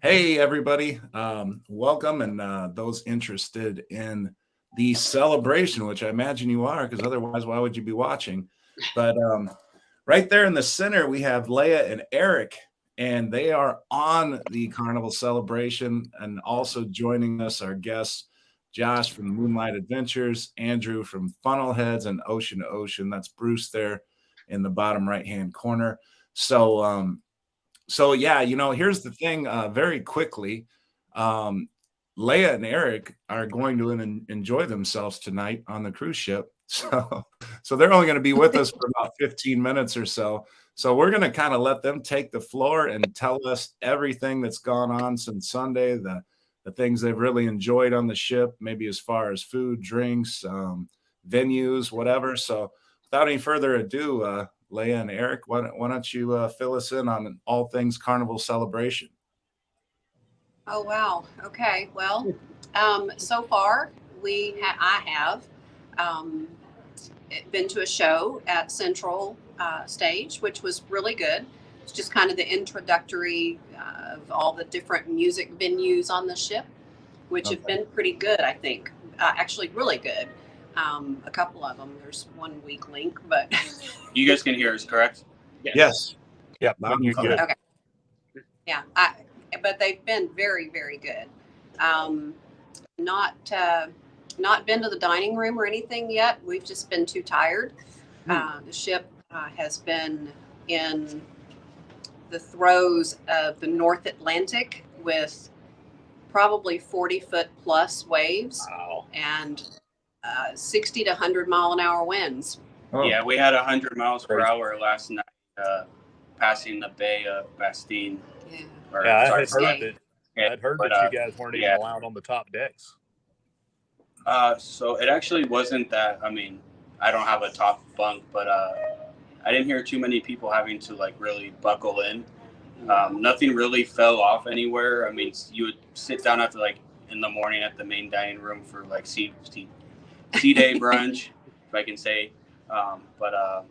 Hey, everybody. Welcome. And those interested in the celebration, which I imagine you are, because otherwise, why would you be watching? But right there in the center, we have Leah and Eric, and they are on the Carnival celebration. And also joining us, our guests, Josh from Moonlight Adventures, Andrew from Funnelheads, and Ocean to Ocean. That's Bruce there in the bottom right-hand corner. So yeah, here's the thing. Very quickly, um, Leia and Eric are going to enjoy themselves tonight on the cruise ship. So they're only going to be with us for about 15 minutes or so. So we're going to kind of let them take the floor and tell us everything that's gone on since Sunday, the things they've really enjoyed on the ship, maybe as far as food, drinks, venues, whatever. So without any further ado, Leah and Eric, why don't you fill us in on all things Carnival celebration? Oh, wow. Okay. Well, so far I have um, been to a show at Central Stage, which was really good. It's just kind of the introductory of all the different music venues on the ship, which have Okay. been pretty good, I think. Actually, really good. A couple of them. There's one weak link, but You guys can hear us, correct? Yes. Yep, Loud you're and clear. good. okay. Yeah. But they've been very, very good. Um, not not been to the dining room or anything yet. We've just been too tired. The ship has been in the throes of the North Atlantic with probably 40-foot plus waves Wow. and 60 to 100-mile-an-hour winds. Oh, Yeah, we had 100 miles per Crazy. hour last night, passing the Bay of Bastine. Yeah. Or, Yeah, sorry, I'd heard but, that you guys weren't even yeah. allowed on the top decks. So it actually wasn't that. I mean, I don't have a top bunk, but I didn't hear too many people having to like really buckle in. Nothing really fell off anywhere. I mean, you would sit down after like in the morning at the main dining room for like sea day brunch, if I can say. But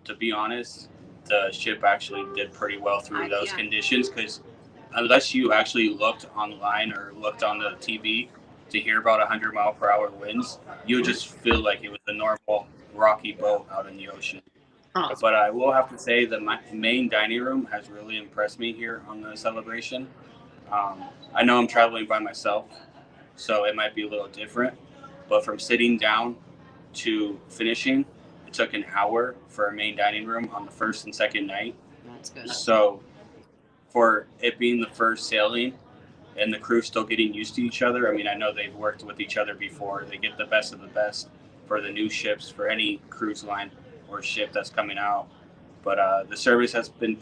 to be honest, the ship actually did pretty well through those conditions because unless you actually looked online or looked on the TV to hear about 100-mile-per-hour winds, you would just feel like it was a normal rocky boat out in the ocean. But I will have to say the main dining room has really impressed me here on the celebration. I know I'm traveling by myself, so it might be a little different. But from sitting down to finishing, it took an hour for a main dining room on the first and second night. That's good. So for it being the first sailing and the crew still getting used to each other, I mean, I know they've worked with each other before. They get the best of the best for the new ships, for any cruise line or ship that's coming out. But the service has been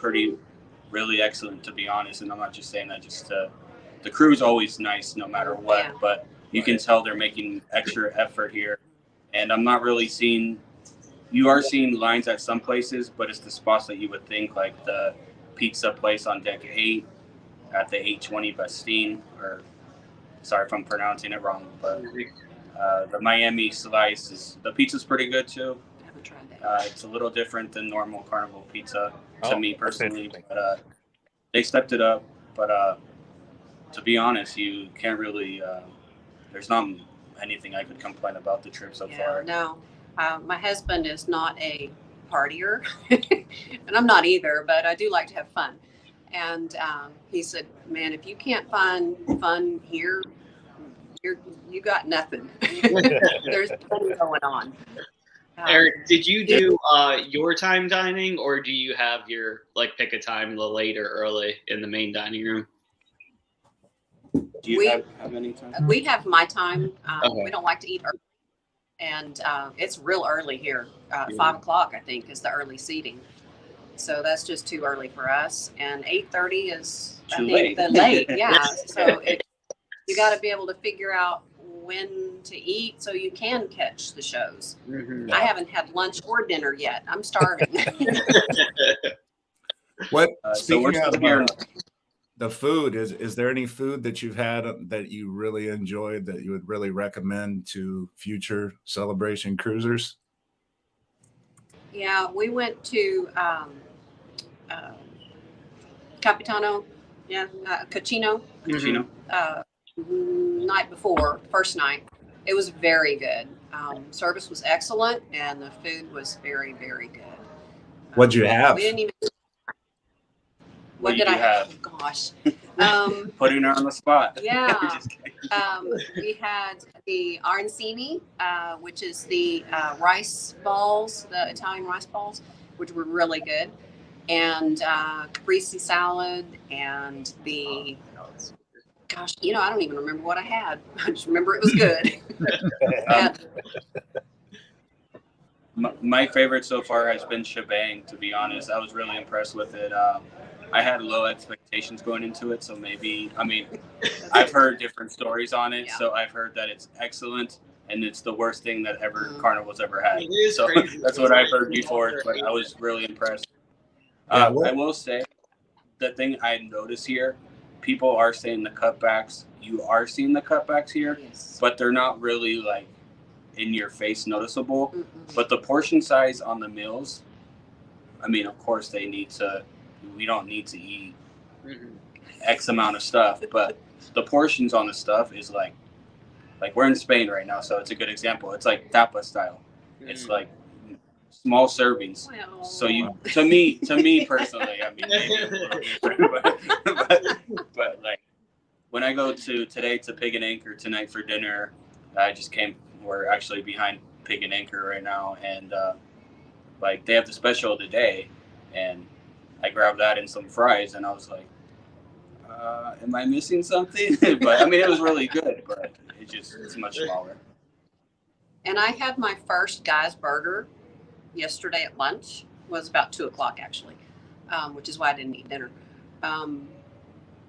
really excellent, to be honest. And I'm not just saying that just to, the crew is always nice no matter what. Yeah. But you can tell they're making extra effort here. And I'm not really seeing, you are seeing lines at some places, but it's the spots that you would think, like the pizza place on deck 8 at the 820 Bastine, or sorry if I'm pronouncing it wrong, but the Miami slice the pizza's pretty good too. I haven't tried that. It's a little different than normal Carnival pizza to Oh, me that's personally, interesting. but they stepped it up. But to be honest, you can't really. There's not anything I could complain about the trip so far. No. My husband is not a partier, and I'm not either, but I do like to have fun. And he said, "Man, if you can't find fun here, you got nothing. There's plenty going on." Eric, did you do your time dining, or do you have your like pick a time, the late or early in the main dining room? Do you have any time? We have my time. Okay. We don't like to eat early, and it's real early here. 5 o'clock, I think, is the early seating. So that's just too early for us. And 8:30 is Too the late. late. Yeah. So you got to be able to figure out when to eat so you can catch the shows. Mm-hmm. I haven't had lunch or dinner yet. I'm starving. what? So we're Speaking still of here. the food, is there any food that you've had that you really enjoyed that you would really recommend to future celebration cruisers? Yeah, we went to Capitano Yeah, Cachino. Cucino. Night before, first night, it was very good. Service was excellent, and the food was very, very good. What'd you have? We didn't even. What did did I you have? Oh, gosh. Putting her on the spot. Yeah. Just kidding. We had the arancini, which is the rice balls, the Italian rice balls, which were really good, and caprese salad, and the gosh, I don't even remember what I had. I just remember it was good. And My favorite so far has been shebang. To be honest, I was really impressed with it. I had low expectations going into it, so maybe I've heard different stories on it. Yeah. So I've heard that it's excellent and it's the worst thing that Carnival's ever had. It is So crazy. that's what I've heard before. But I was really impressed. Yeah, I will say the thing I notice here, people are saying the cutbacks. You are seeing the cutbacks here, yes. but they're not really like in your face noticeable. Mm-mm. But the portion size on the meals, I mean, of course we don't need to eat X amount of stuff, but the portions on the stuff is like we're in Spain right now, so it's a good example. It's like tapa style. It's like small servings. Well, So to me personally, I mean, maybe a little different, but like when I go today to Pig and Anchor tonight for dinner, we're actually behind Pig and Anchor right now, and like they have the special of the day, and I grabbed that and some fries, and I was like, am I missing something? But I mean, it was really good, but it's much smaller. and I had my first guy's burger yesterday at lunch. It was about 2:00 actually, which is why I didn't eat dinner.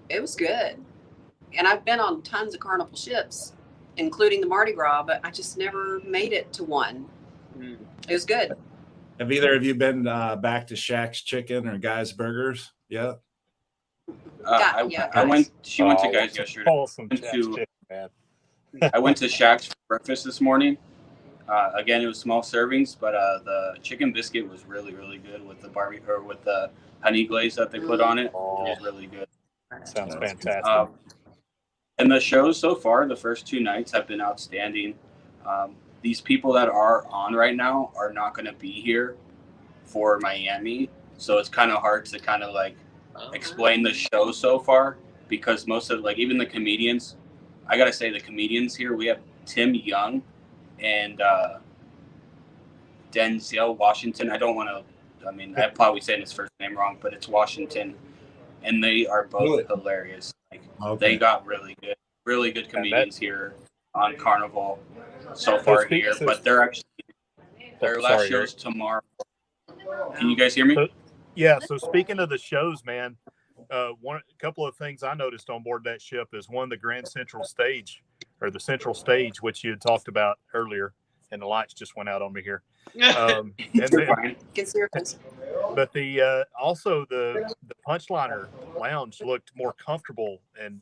It was good, and I've been on tons of Carnival ships, including the Mardi Gras, but I just never made it to one. It was good. Have either of you been back to Shaq's Chicken or Guy's Burgers yet? I went. She went to Guys yesterday. Awesome. Man. I went to Shaq's for breakfast this morning. Again, it was small servings, but the chicken biscuit was really, really good with the barbecue or with the honey glaze that they put on it. It was really good. Sounds fantastic. And the shows so far, the first 2 nights have been outstanding. These people that are on right now are not going to be here for Miami, so it's kind of hard to kind of like explain the show so far because most of even the comedians, I gotta say the comedians here, we have Tim Young and Denzel Washington. I'm probably saying his first name wrong, but it's Washington, and they are both hilarious. They got really good comedians here on Carnival so far here, but their last show's tomorrow. Can you guys hear me? So speaking of the shows, man, a couple of things I noticed on board that ship is one, the Grand Central Stage, or the Central Stage, which you had talked about earlier, and the lights just went out on me here. And then, but the also the Punchliner Lounge looked more comfortable and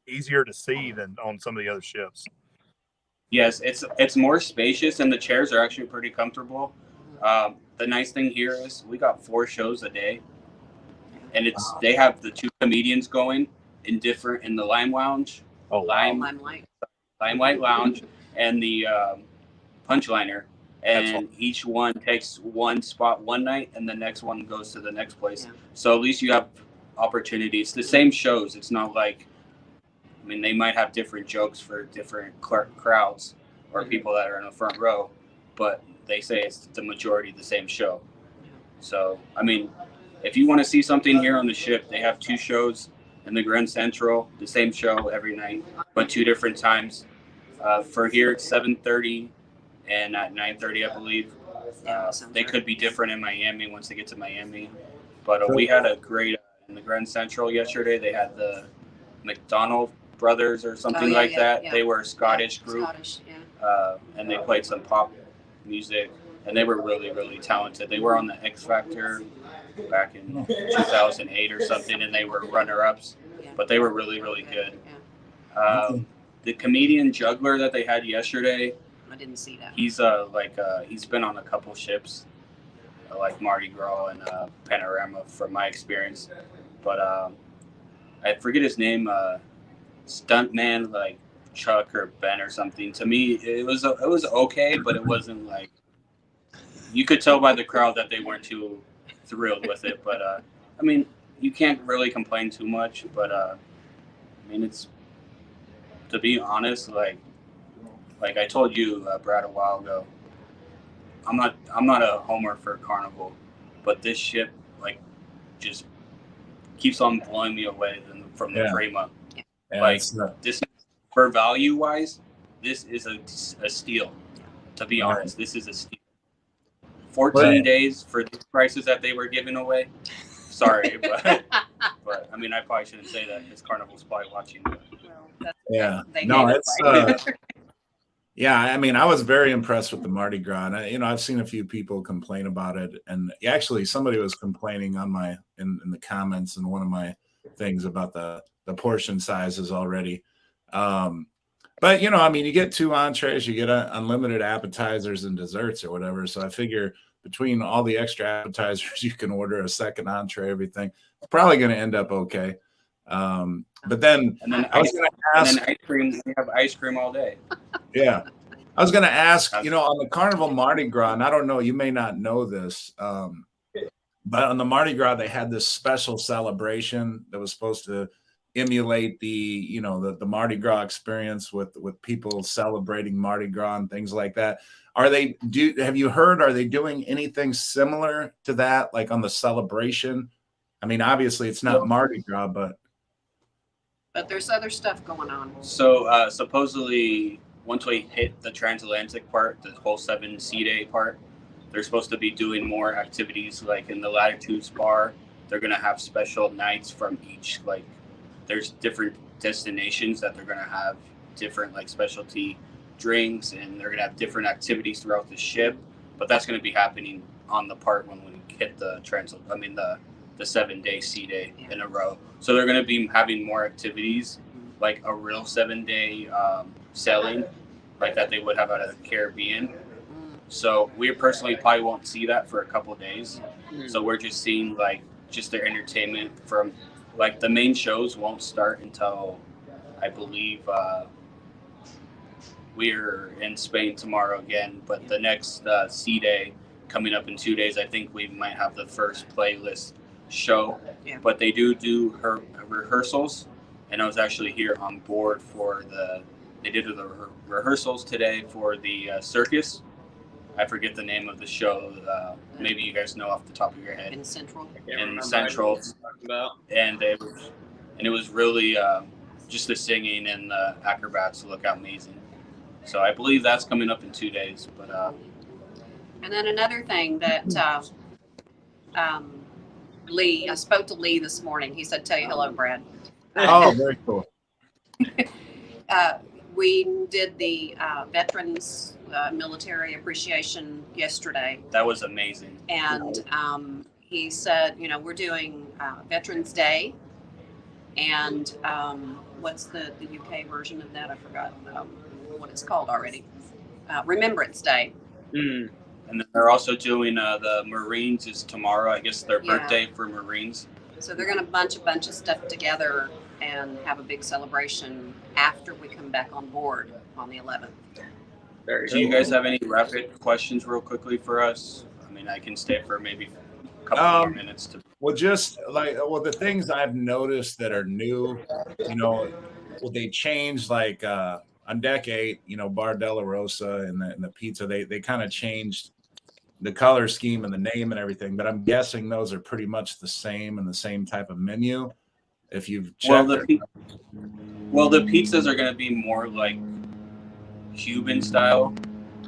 easier to see than on some of the other ships. Yes, it's more spacious, and the chairs are actually pretty comfortable. The nice thing here is we got 4 shows a day, and they have the 2 comedians going in the Lime Lounge, Limelight Lounge, and the Punchliner, and each one takes one spot one night, and the next one goes to the next place. Yeah. So at least you have opportunity. It's the same shows. It's not like, they might have different jokes for different crowds or people that are in the front row, but they say it's the majority of the same show. So, if you want to see something here on the ship, they have 2 shows in the Grand Central, the same show every night, but 2 different times. For here, it's 7:30 and at 9:30, I believe. They could be different in Miami once they get to Miami. But we had a great, in the Grand Central yesterday, they had the McDonald brothers or something that. Yeah. They were a Scottish group. And they played some pop music, and they were really, really talented. They were on the X Factor back in 2008 or something, and they were runner-ups, but they were really, really good. The comedian juggler that they had yesterday, I didn't see that. He's he's been on a couple ships, like Mardi Gras and Panorama, from my experience. But I forget his name, stuntman like Chuck or Ben or something. To me, it was okay, but it wasn't like, you could tell by the crowd that they weren't too thrilled with it. But I mean, you can't really complain too much. But I mean, it's, to be honest, like I told you, Brad, a while ago, I'm not a homer for Carnival, but this ship like just keeps on blowing me away from the Prima. Yeah, like this, for value wise, this is a steal. To be honest, this is a steal. 14 days for the prices that they were giving away. Sorry, but I mean, I probably shouldn't say that because Carnival's probably watching. But. Yeah, no, it's yeah. I mean, I was very impressed with the Mardi Gras. And I've seen a few people complain about it, and actually, somebody was complaining on in the comments in one of my things about the portion sizes already. But I mean, you get 2 entrees, you get unlimited appetizers and desserts or whatever. So I figure between all the extra appetizers, you can order a second entree, everything. It's probably going to end up okay. But then I was going to ask, ice cream. We have ice cream all day. Yeah, I was going to ask, on the Carnival Mardi Gras, and I don't know, you may not know this, but on the Mardi Gras, they had this special celebration that was supposed to emulate the Mardi Gras experience with people celebrating Mardi Gras and things like that. Have you heard, are they doing anything similar to that, like on the celebration? I mean, obviously it's not Mardi Gras, but there's other stuff going on. So supposedly once we hit the transatlantic part, the whole 7 sea day part, they're supposed to be doing more activities like in the Latitudes bar. They're going to have special nights from each, like there's different destinations that they're going to have different like specialty drinks, and they're going to have different activities throughout the ship. But that's going to be happening on the part when we hit the 7-day sea day in a row. So they're going to be having more activities, like a real 7-day sailing, like that they would have out of the Caribbean. So we personally probably won't see that for a couple of days. So we're just seeing like just their entertainment from like the main shows won't start until I believe we're in Spain tomorrow again. But the next sea day coming up in 2 days, I think we might have the first playlist show. Yeah. But they do her rehearsals, and I was actually here on board for they did the rehearsals today for the circus. I forget the name of the show. Maybe you guys know off the top of your head. In Central. In Central. And it was really just the singing and the acrobats look amazing. So I believe that's coming up in 2 days. But and then another thing that Lee, I spoke to Lee this morning. He said, "Tell you hello, Brad." Oh, very cool. We did the Veterans Military Appreciation yesterday. That was amazing. And he said, we're doing Veterans Day, and what's the UK version of that? I forgot what it's called already. Remembrance Day. And then they're also doing the Marines is tomorrow. I guess their birthday for Marines. So they're going to bunch a bunch of stuff together and have a big celebration after we come back on board on the 11th. Do you guys have any rapid questions real quickly for us? I mean, I can stay for maybe a couple more minutes. Well, just like, the things I've noticed that are new, they changed like on deck 8, Bar Della Rosa and the pizza, they kind of changed the color scheme and the name and everything, but I'm guessing those are pretty much the same and the same type of menu. If you've checked, the pizzas are going to be more like Cuban style.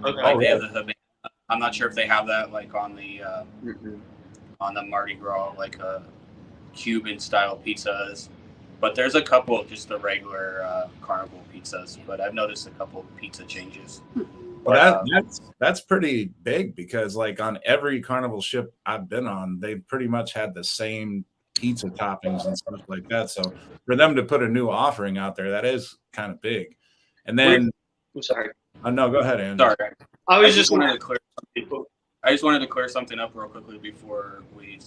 Okay. Like they have the, I'm not sure if they have that like on the Mardi Gras, like Cuban style pizzas, but there's a couple of just the regular Carnival pizzas. But I've noticed a couple of pizza changes. Well, that's pretty big because like on every Carnival ship I've been on, they've pretty much had the same pizza toppings and stuff like that. So for them to put a new offering out there, that is kind of big. And then I'm sorry. No, go ahead, Andrew. Sorry. I just wanted to clear something up real quickly before we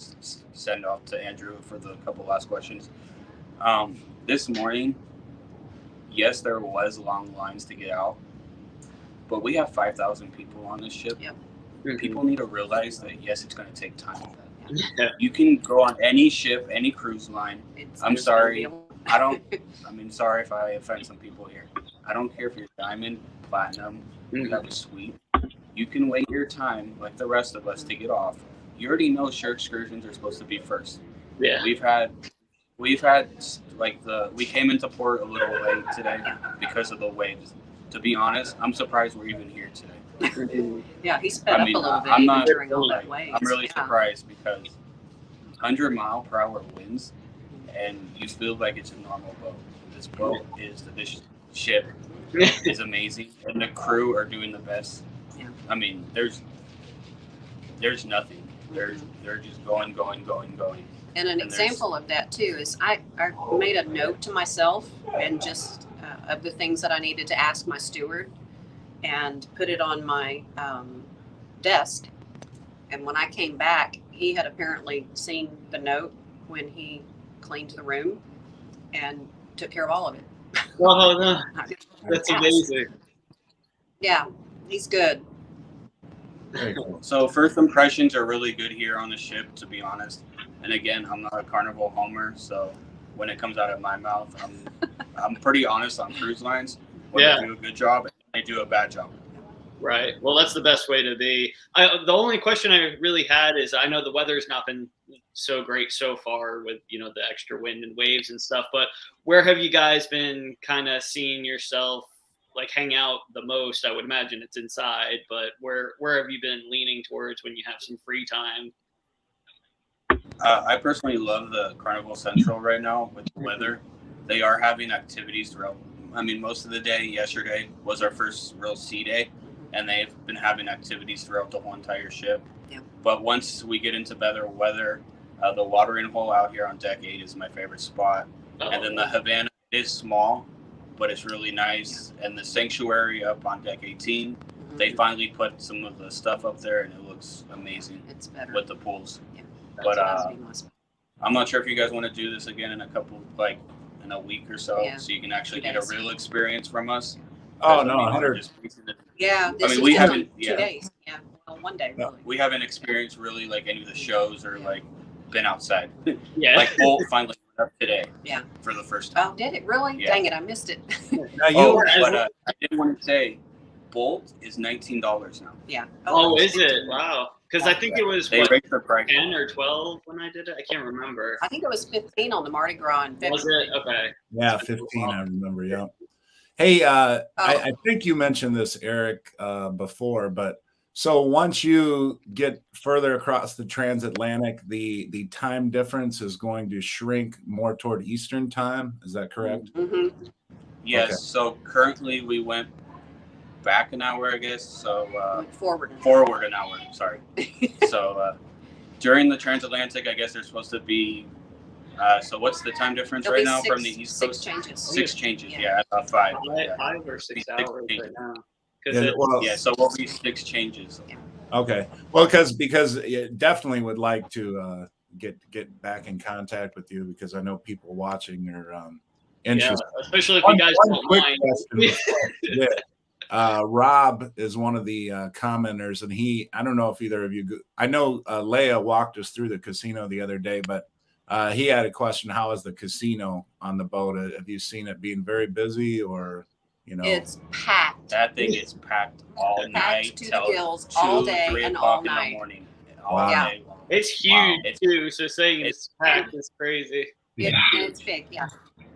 send off to Andrew for the couple last questions. This morning, yes, there was long lines to get out, but we have 5,000 people on this ship. Yep. People need to realize that, yes, it's going to take time. Yeah. You can go on any ship, any cruise line. I'm There's sorry. gonna Sorry if I offend some people here. I don't care if you're diamond, platinum, you have a suite. You can wait your time like the rest of us to get off. You already know shore excursions are supposed to be first. Yeah. We've had like we came into port a little late today because of the waves. To be honest, I'm surprised we're even here today. Yeah, he sped up a little bit I'm even not during all that waves. I'm really surprised because 100-mile-per-hour winds, and you feel like it's a normal boat. This ship is amazing, and the crew are doing the best. Yeah. I mean, there's nothing. They're just going. And an example of that too is I made a note to myself and just of the things that I needed to ask my steward, and put it on my desk. And when I came back, he had apparently seen the note when he cleaned the room and took care of all of it. Oh, no. That's amazing. Yeah, he's good. Very cool. So first impressions are really good here on the ship, to be honest. And again, I'm not a Carnival homer, so when it comes out of my mouth, I'm pretty honest on cruise lines. When they do a good job and they do a bad job. Right. Well, that's the best way to be. The only question I really had is, I know the weather's not been so great so far with, the extra wind and waves and stuff, but where have you guys been kind of seeing yourself like hang out the most? I would imagine it's inside, but where have you been leaning towards when you have some free time? I personally love the Carnival Central right now with the weather. They are having activities throughout. I mean, most of the day, yesterday was our first real sea day, and they've been having activities throughout the whole entire ship. Yeah. But once we get into better weather, the watering hole out here on deck 8 is my favorite spot. Oh. And then the Havana is small, but it's really nice. And the sanctuary up on deck 18, they finally put some of the stuff up there, and it looks amazing. It's better with the pools. Yeah. But That's I'm not sure if you guys want to do this again in a week or so, so you can actually get a real experience from us. Oh no, 100. Yeah, this we is haven't. 2 days. Yeah, well, 1 day really. We haven't experienced really like any of the shows or like been outside. Yeah. Like Bolt finally went up today. Yeah. For the first time. Oh, did it really? Yeah. Dang it, I missed it. Now I did want to say, Bolt is $19 now. Yeah. Oh, is it? Wow. Because I think it was They raised the price 10 or 12 when I did it. I can't remember. I think it was 15 on the Mardi Gras in February. Was it? Okay. Yeah, 15. I remember. Yeah. Hey, I think you mentioned this, Eric, before, but so once you get further across the transatlantic, the time difference is going to shrink more toward Eastern time. Is that correct? Mm-hmm. Yes. Okay. So currently we went back an hour, I guess. So Forward an hour. Sorry. So during the transatlantic, I guess there's supposed to be. So what's the time difference There'll right be now six- from the East Coast? 6 changes. 6 changes. Yeah. Yeah, I thought 5. Yeah. 5 or 6 Six hours changes. right now. Yeah, So we'll be 6 changes. Okay. Well, because you definitely would like to get back in contact with you, because I know people watching are interested. Yeah, especially if you guys don't mind. Yeah. Rob is one of the commenters, and I don't know if either of you, I know Leah walked us through the casino the other day, but he had a question: how is the casino on the boat? Have you seen it being very busy, or It's packed. That thing is packed all night to the till gills 2, all day 3 and o'clock all in night. the morning. Wow. Day long. It's huge too. So saying it's packed is crazy. It's big, yeah.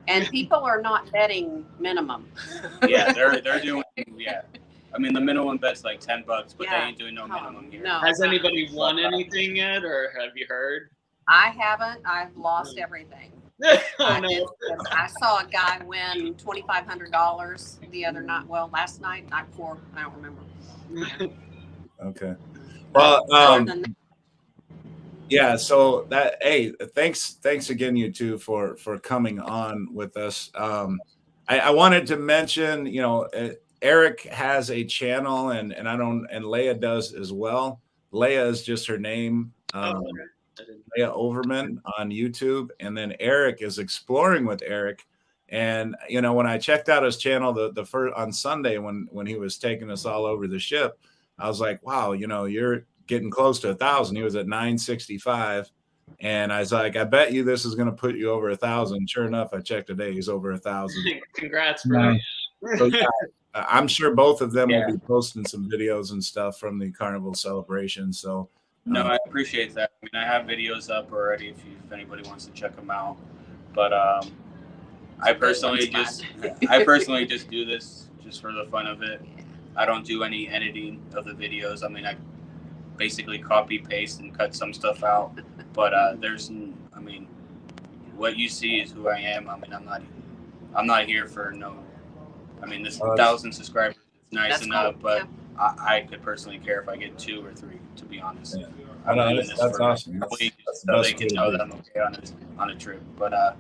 And people are not betting minimum. Yeah, they're doing. Yeah, I mean the minimum bet's like $10, but they ain't doing no minimum here. No. Has anybody won anything yet, or have you heard? I haven't. I've lost everything. Oh no. I saw a guy win $2,500 the other night. Well, last night before, I don't remember. Okay. Well, Other than that, yeah. So thanks again, you two, for coming on with us. I wanted to mention, Eric has a channel, and Leah does as well. Leah is just her name. Leah Overman on YouTube, and then Eric is Exploring with Eric. And when I checked out his channel the first on Sunday when he was taking us all over the ship, I was like, wow, you're getting close to 1,000. He was at 965, and I was like, I bet you this is going to put you over 1,000. Sure enough, I checked today, he's over 1,000. Congrats, bro. Nice. So yeah, I'm sure both of them will be posting some videos and stuff from the Carnival celebration. So No, I appreciate that. I mean, I have videos up already if anybody wants to check them out. But I personally just do this just for the fun of it. I don't do any editing of the videos. I mean, I basically copy, paste, and cut some stuff out. But what you see is who I am. I mean, I'm not here for no. I mean, this 1,000 subscribers is nice enough, cool. But yeah. I could personally care if I get 2 or 3, to be honest. Yeah. I know that's awesome. So they can know that I'm okay on a trip. But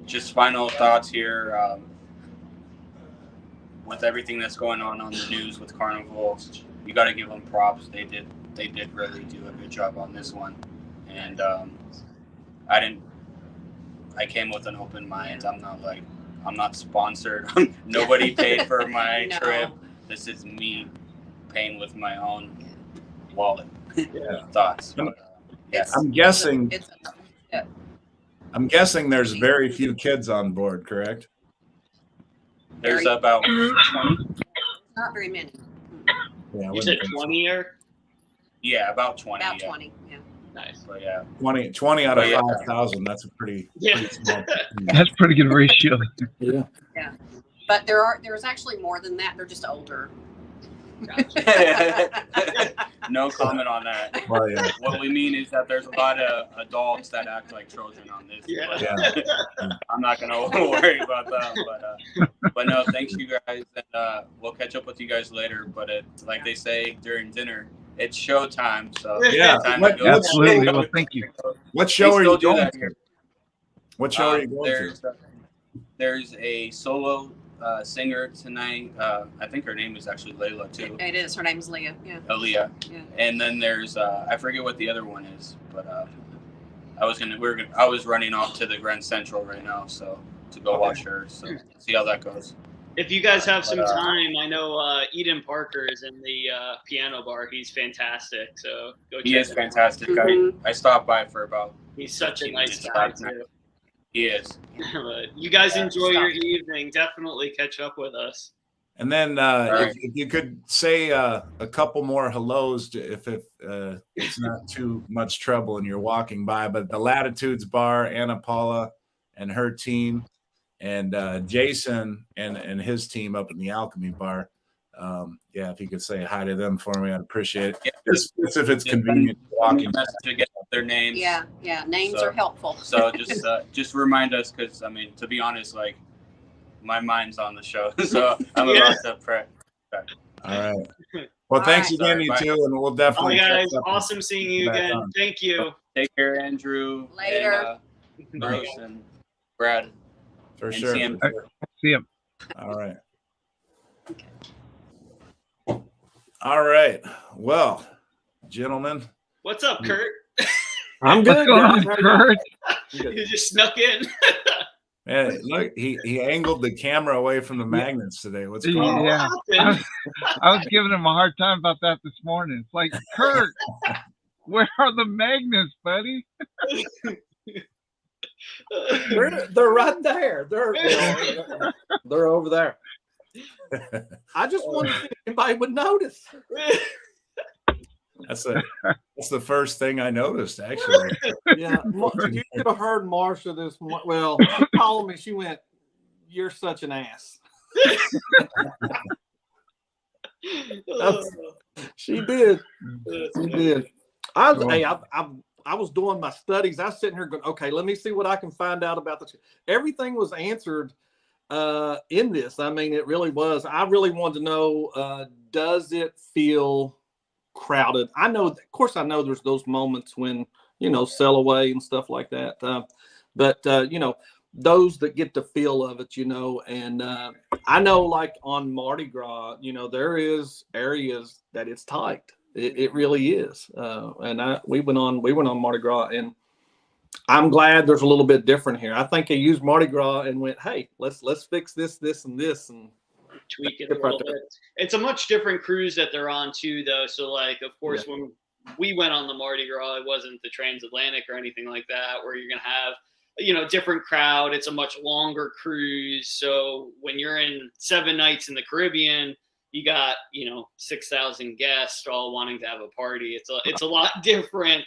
just final thoughts here. With everything that's going on the news with Carnival, you got to give them props. They did really do a good job on this one, and I came with an open mind. I'm not sponsored. Nobody paid for my trip. This is me paying with my own wallet. Thoughts. But, I'm guessing there's very few kids on board, correct? There's about 20. Not very many. You said 20 or? Yeah, about 20. About 20, yeah. Nice. But yeah. 20 out of 5,000. That's a pretty small. That's a pretty good ratio. Yeah. Yeah. But there's actually more than that. They're just older. No comment on that. Well, yeah. What we mean is that there's a lot of adults that act like children on this. Yeah. I'm not gonna worry about that, but no, thanks you guys, and we'll catch up with you guys later. But like they say during dinner, it's showtime. So yeah, absolutely. Well, thank you. What show are you going to? What show are you going to? There's a solo singer tonight. I think her name is actually Layla too. It is. Her name's Leah. Yeah. Leah. Yeah. And then there's I forget what the other one is, but I was running off to the Grand Central right now, so to go watch her. So see how that goes. If you guys have some time, I know Eden Parker is in the piano bar. He's fantastic. So go check him out. He is fantastic. I stopped by for about. He's such a nice guy too. He is. You guys enjoy your evening. Definitely catch up with us. And then if you could say a couple more hellos if it's not too much trouble and you're walking by. But the Latitudes Bar, Anna Paula and her team, and Jason and his team up in the Alchemy Bar. If you could say hi to them for me, I'd appreciate it. Just if it's convenient walking. To get their names. Yeah. Names are helpful. So just remind us, because I mean, to be honest, like my mind's on the show, so I'm about to prep. All right. Well, thanks again, you two, and we'll definitely. Guys, awesome seeing you again. Thank you. Take care, Andrew. Later. And, Bruce and Brad. For sure. See him. All right. All right. Well, gentlemen. What's up, Kurt? I'm good. What's going on, Kurt? You just snuck in. Man, look, he angled the camera away from the magnets today. What's going on? Yeah. I was giving him a hard time about that this morning. It's like, Kurt, where are the magnets, buddy? They're right there. They're over there. I just wanted to see if anybody would notice. That's the first thing I noticed, actually. Yeah, you could have heard Marsha this morning. Well, she called me. She went, "You're such an ass." She did. She did. I was doing my studies. I was sitting here going, okay, let me see what I can find out about this. Everything was answered in this. I mean, it really was. I really wanted to know, does it feel crowded? I know, of course, I know there's those moments when, sell away and stuff like that. But those that get the feel of it, and I know like on Mardi Gras, there is areas that it's tight. It really is. And we went on Mardi Gras, and I'm glad there's a little bit different here. I think they used Mardi Gras and went, hey, let's fix this, and this, and tweak it a little bit. It's a much different cruise that they're on too, though. So, like, of course, when we went on the Mardi Gras, it wasn't the transatlantic or anything like that, where you're gonna have, you know, different crowd. It's a much longer cruise. So when you're in 7 nights in the Caribbean, you got, you know, 6,000 guests all wanting to have a party. It's a lot different,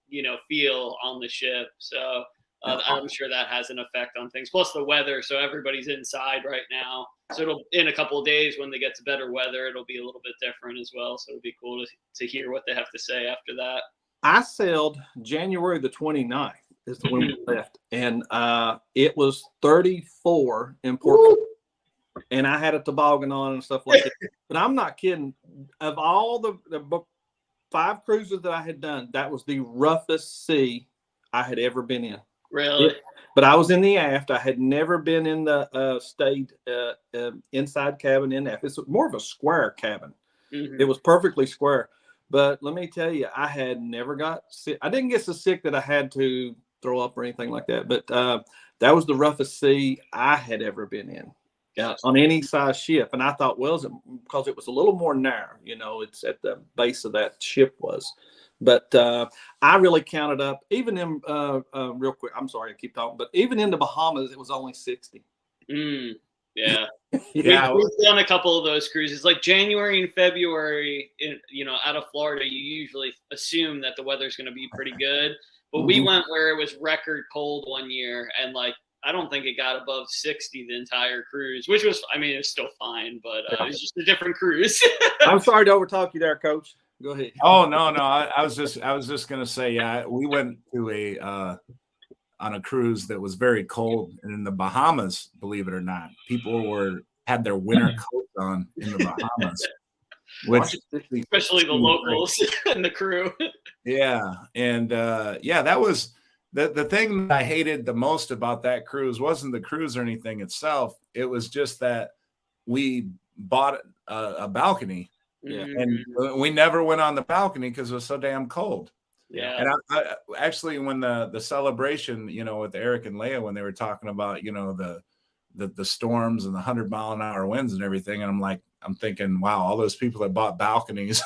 you know, feel on the ship. So I'm sure that has an effect on things. Plus the weather. So everybody's inside right now. So in a couple of days when they get to better weather, it'll be a little bit different as well. So it'll be cool to hear what they have to say after that. I sailed January the 29th is when we left. And it was 34 in Port. And I had a toboggan on and stuff like that. But I'm not kidding. Of all the 5 cruises that I had done, that was the roughest sea I had ever been in. Really? But I was in the aft. I had never been in the stayed inside cabin in aft. It's more of a square cabin. Mm-hmm. It was perfectly square. But let me tell you, I had never got sick. I didn't get so sick that I had to throw up or anything like that. But that was the roughest sea I had ever been in. On any size ship. And I thought, well, because it was a little more narrow, you know, it's at the base of that ship was. But I really counted up, even in, real quick, I'm sorry, I keep talking, but even in the Bahamas, it was only 60. Yeah. Yeah. We've done a couple of those cruises. Like January and February, you know, out of Florida, you usually assume that the weather's going to be pretty good. But we went where it was record cold one year, and like, I don't think it got above 60 the entire cruise, which was, I mean, it's still fine, but it was just a different cruise. I'm sorry to overtalk you there, Coach. Go ahead. Oh, no. I was just going to say, yeah, we went to on a cruise that was very cold, and in the Bahamas, believe it or not, people had their winter coats on in the Bahamas, which especially the locals and the crew. Yeah. And that was the thing that I hated the most about that cruise wasn't the cruise or anything itself. It was just that we bought a balcony, and we never went on the balcony because it was so damn cold. Yeah. And I actually, when the celebration, you know, with Eric and Leah, when they were talking about, you know, the storms and the 100-mile-an-hour winds and everything, and I'm thinking, wow, all those people that bought balconies,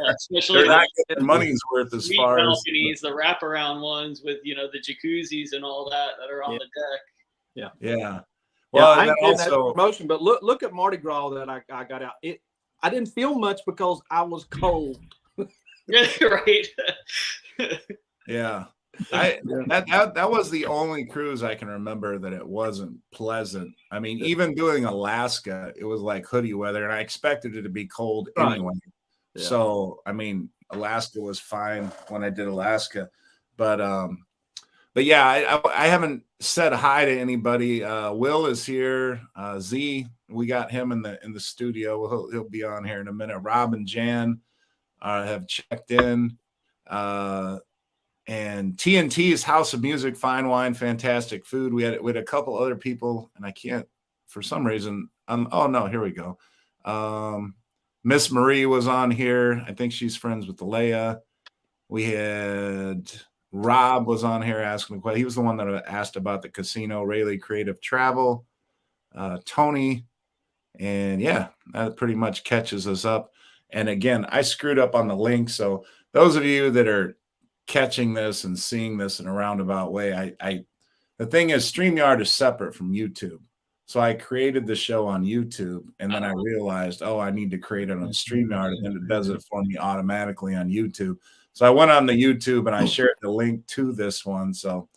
especially they're not getting money's worth as far balconies, the wraparound ones with, you know, the jacuzzis and all that are on the deck. Yeah. Well, I and then did that also promotion, but look at Mardi Gras that I got out. I didn't feel much because I was cold. Right. Yeah. That was the only cruise I can remember that it wasn't pleasant. I mean, even doing Alaska, it was like hoodie weather, and I expected it to be cold anyway. Yeah. So, I mean, Alaska was fine when I did Alaska, but yeah, I haven't said hi to anybody. Will is here. Z, we got him in the studio. He'll be on here in a minute. Rob and Jan have checked in. And TNT's House of Music, fine wine, fantastic food. We had a couple other people, and I can't, for some reason. Oh no, here we go. Miss Marie was on here. I think she's friends with Leah. We had Rob was on here asking a question. He was the one that asked about the casino, Rayleigh Creative Travel. Tony, and yeah, that pretty much catches us up. And again, I screwed up on the link, so those of you that are catching this and seeing this in a roundabout way, the thing is, StreamYard is separate from YouTube. So I created the show on YouTube, and then I realized, I need to create it on StreamYard, and then it does it for me automatically on YouTube. So I went on the YouTube and I shared the link to this one. So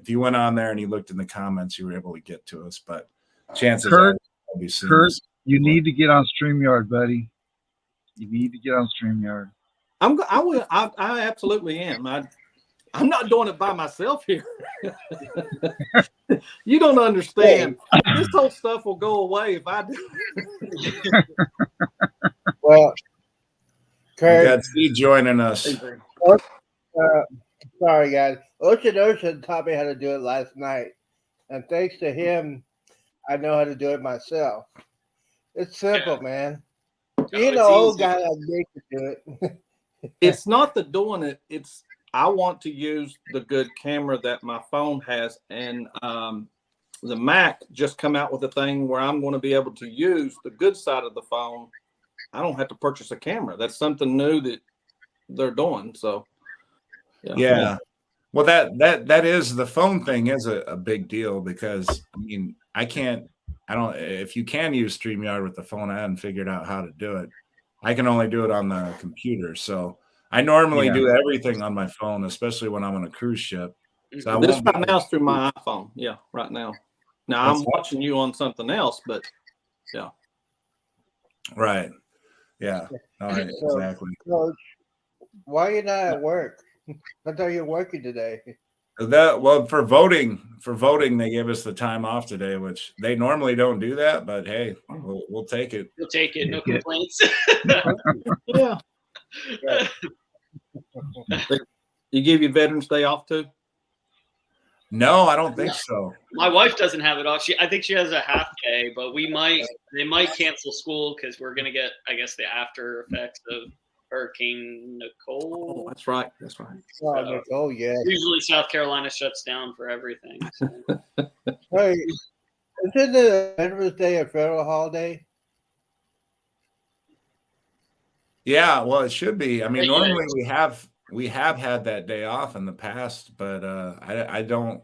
if you went on there and you looked in the comments, you were able to get to us. But chances are I'll be seeing Kurt, this. you need to get on StreamYard, buddy. You need to get on StreamYard. I absolutely am. I'm not doing it by myself here. You don't understand. This whole stuff will go away if I do. Well, Kurt, We got Steve joining us. Sorry, guys. Ocean taught me how to do it last night. And thanks to him, I know how to do it myself. It's simple, man. You know, old guy like me could do it. It's not the doing it. It's I want to use the good camera that my phone has, and the Mac just come out with a thing where I'm going to be able to use the good side of the phone. I don't have to purchase a camera. That's something new that they're doing. So Yeah. Well, that is the phone thing is a big deal because I mean if you can use StreamYard with the phone, I haven't figured out how to do it. I can only do it on the computer. So I normally do everything on my phone, especially when I'm on a cruise ship. So this right now is through my iPhone. Yeah, right now. Now I'm watching you on something else, but yeah. Right. Yeah. All right. Exactly. So why are you not at work? I thought you were working today. Well, for voting, they gave us the time off today, which they normally don't do that. But hey, we'll take it. We'll take it. No complaints. Yeah. You give your Veterans Day off too? No, I don't think so. My wife doesn't have it off. I think she has a half day, but they might cancel school because we're gonna get, I guess, the after effects of Hurricane Nicole. Oh, that's right. That's right. Oh, yeah. Usually South Carolina shuts down for everything. So. Hey, isn't the Veterans Day a federal holiday? Yeah, well, it should be. I mean, normally we have had that day off in the past, but I don't.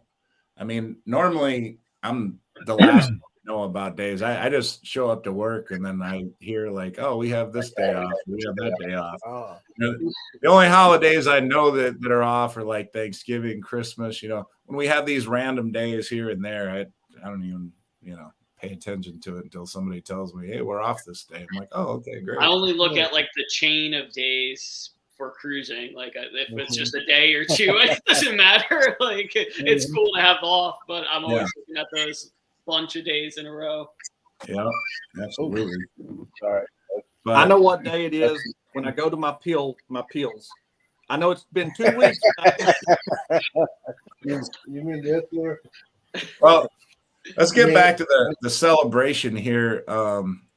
I mean, normally I'm the last one to know about days. I just show up to work and then I hear like, oh, we have this day off, we have that day off. Oh. The only holidays I know that are off are like Thanksgiving, Christmas. You know, when we have these random days here and there, I don't even pay attention to it until somebody tells me, hey, we're off this day. I'm like, oh, okay, great. I only look at like the chain of days for cruising. Like if it's just a day or two, it doesn't matter. Like it's cool to have off, but I'm always looking at those bunch of days in a row. Yeah, absolutely. Sorry. But I know what day it is when I go to my pills. I know it's been 2 weeks. You mean this year? Well, let's get back to the celebration here.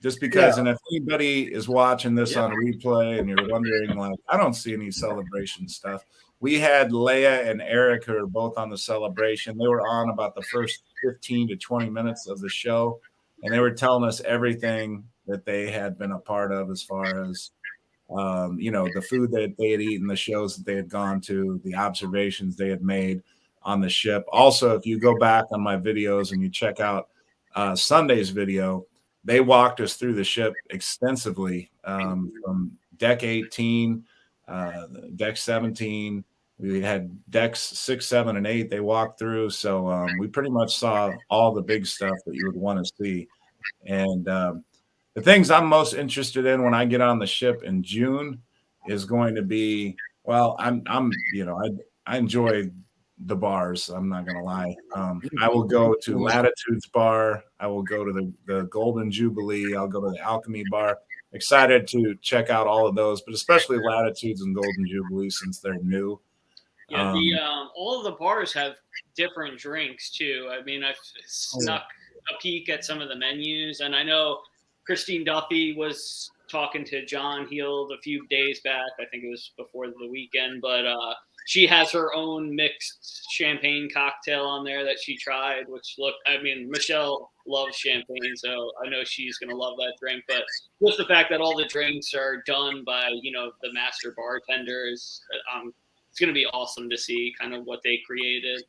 Just because, and if anybody is watching this on replay and you're wondering, like, I don't see any celebration stuff. We had Leah and Eric, who are both on the celebration. They were on about the first 15 to 20 minutes of the show, and they were telling us everything that they had been a part of as far as, the food that they had eaten, the shows that they had gone to, the observations they had made on the ship. Also, if you go back on my videos and you check out Sunday's video, they walked us through the ship extensively from deck 18, deck 17. We had decks 6, 7, and 8 they walked through. So we pretty much saw all the big stuff that you would want to see. And the things I'm most interested in when I get on the ship in June is going to be, well, I enjoy the bars. I'm not going to lie. I will go to Latitudes Bar. I will go to the Golden Jubilee. I'll go to the Alchemy Bar. Excited to check out all of those, but especially Latitudes and Golden Jubilee since they're new. Yeah, all of the bars have different drinks too. I mean, I've snuck a peek at some of the menus, and I know Christine Duffy was talking to John Heald a few days back. I think it was before the weekend, but she has her own mixed champagne cocktail on there that she tried, Michelle loves champagne, so I know she's going to love that drink. But just the fact that all the drinks are done by, the master bartenders, it's going to be awesome to see kind of what they created.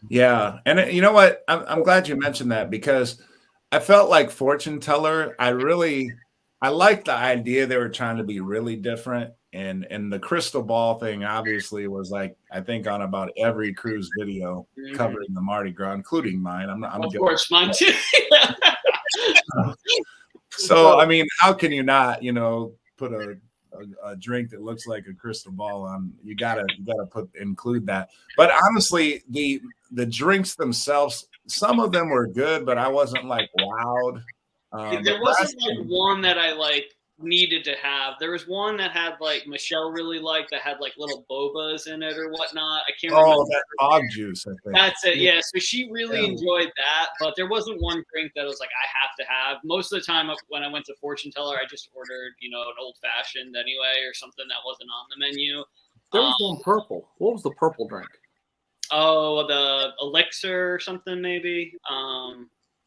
Yeah. And you know what? I'm glad you mentioned that because I felt like Fortune Teller, I liked the idea they were trying to be really different. And the crystal ball thing obviously was like, I think on about every cruise video covering the Mardi Gras, including mine. Of course, mine too. So, I mean, how can you not, put a drink that looks like a crystal ball on? You gotta include that. But honestly, the drinks themselves, some of them were good, but I wasn't like wowed. There wasn't like one that I like needed to have. There was one that had like Michelle really liked that had like little bobas in it or whatnot. I can't remember. Oh, that hog juice, I think. That's it. Yeah. So she really Yeah. enjoyed that, but there wasn't one drink that was like I have to have. Most of the time when I went to fortune teller, I just ordered, you know, an old fashioned anyway or something that wasn't on the menu. There was one purple. What was the purple drink? Oh, the elixir or something maybe.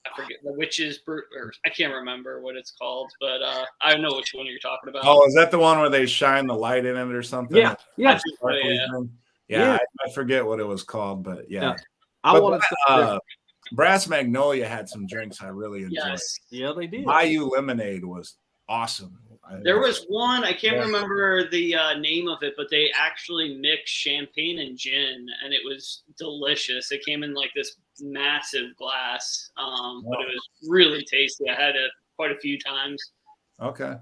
I forget the witch's brew, or I can't remember what it's called, but I know which one you're talking about. Oh, is that the one where they shine the light in it or something? Yeah, yeah, yeah. I forget what it was called, but yeah. I wanted Brass Magnolia had some drinks I really enjoyed. Yes. Yeah, they did. Bayou Lemonade was awesome. There was one, I can't remember the name of it, but they actually mixed champagne and gin, and it was delicious. It came in like this massive glass, but it was really tasty. I had it quite a few times. Okay.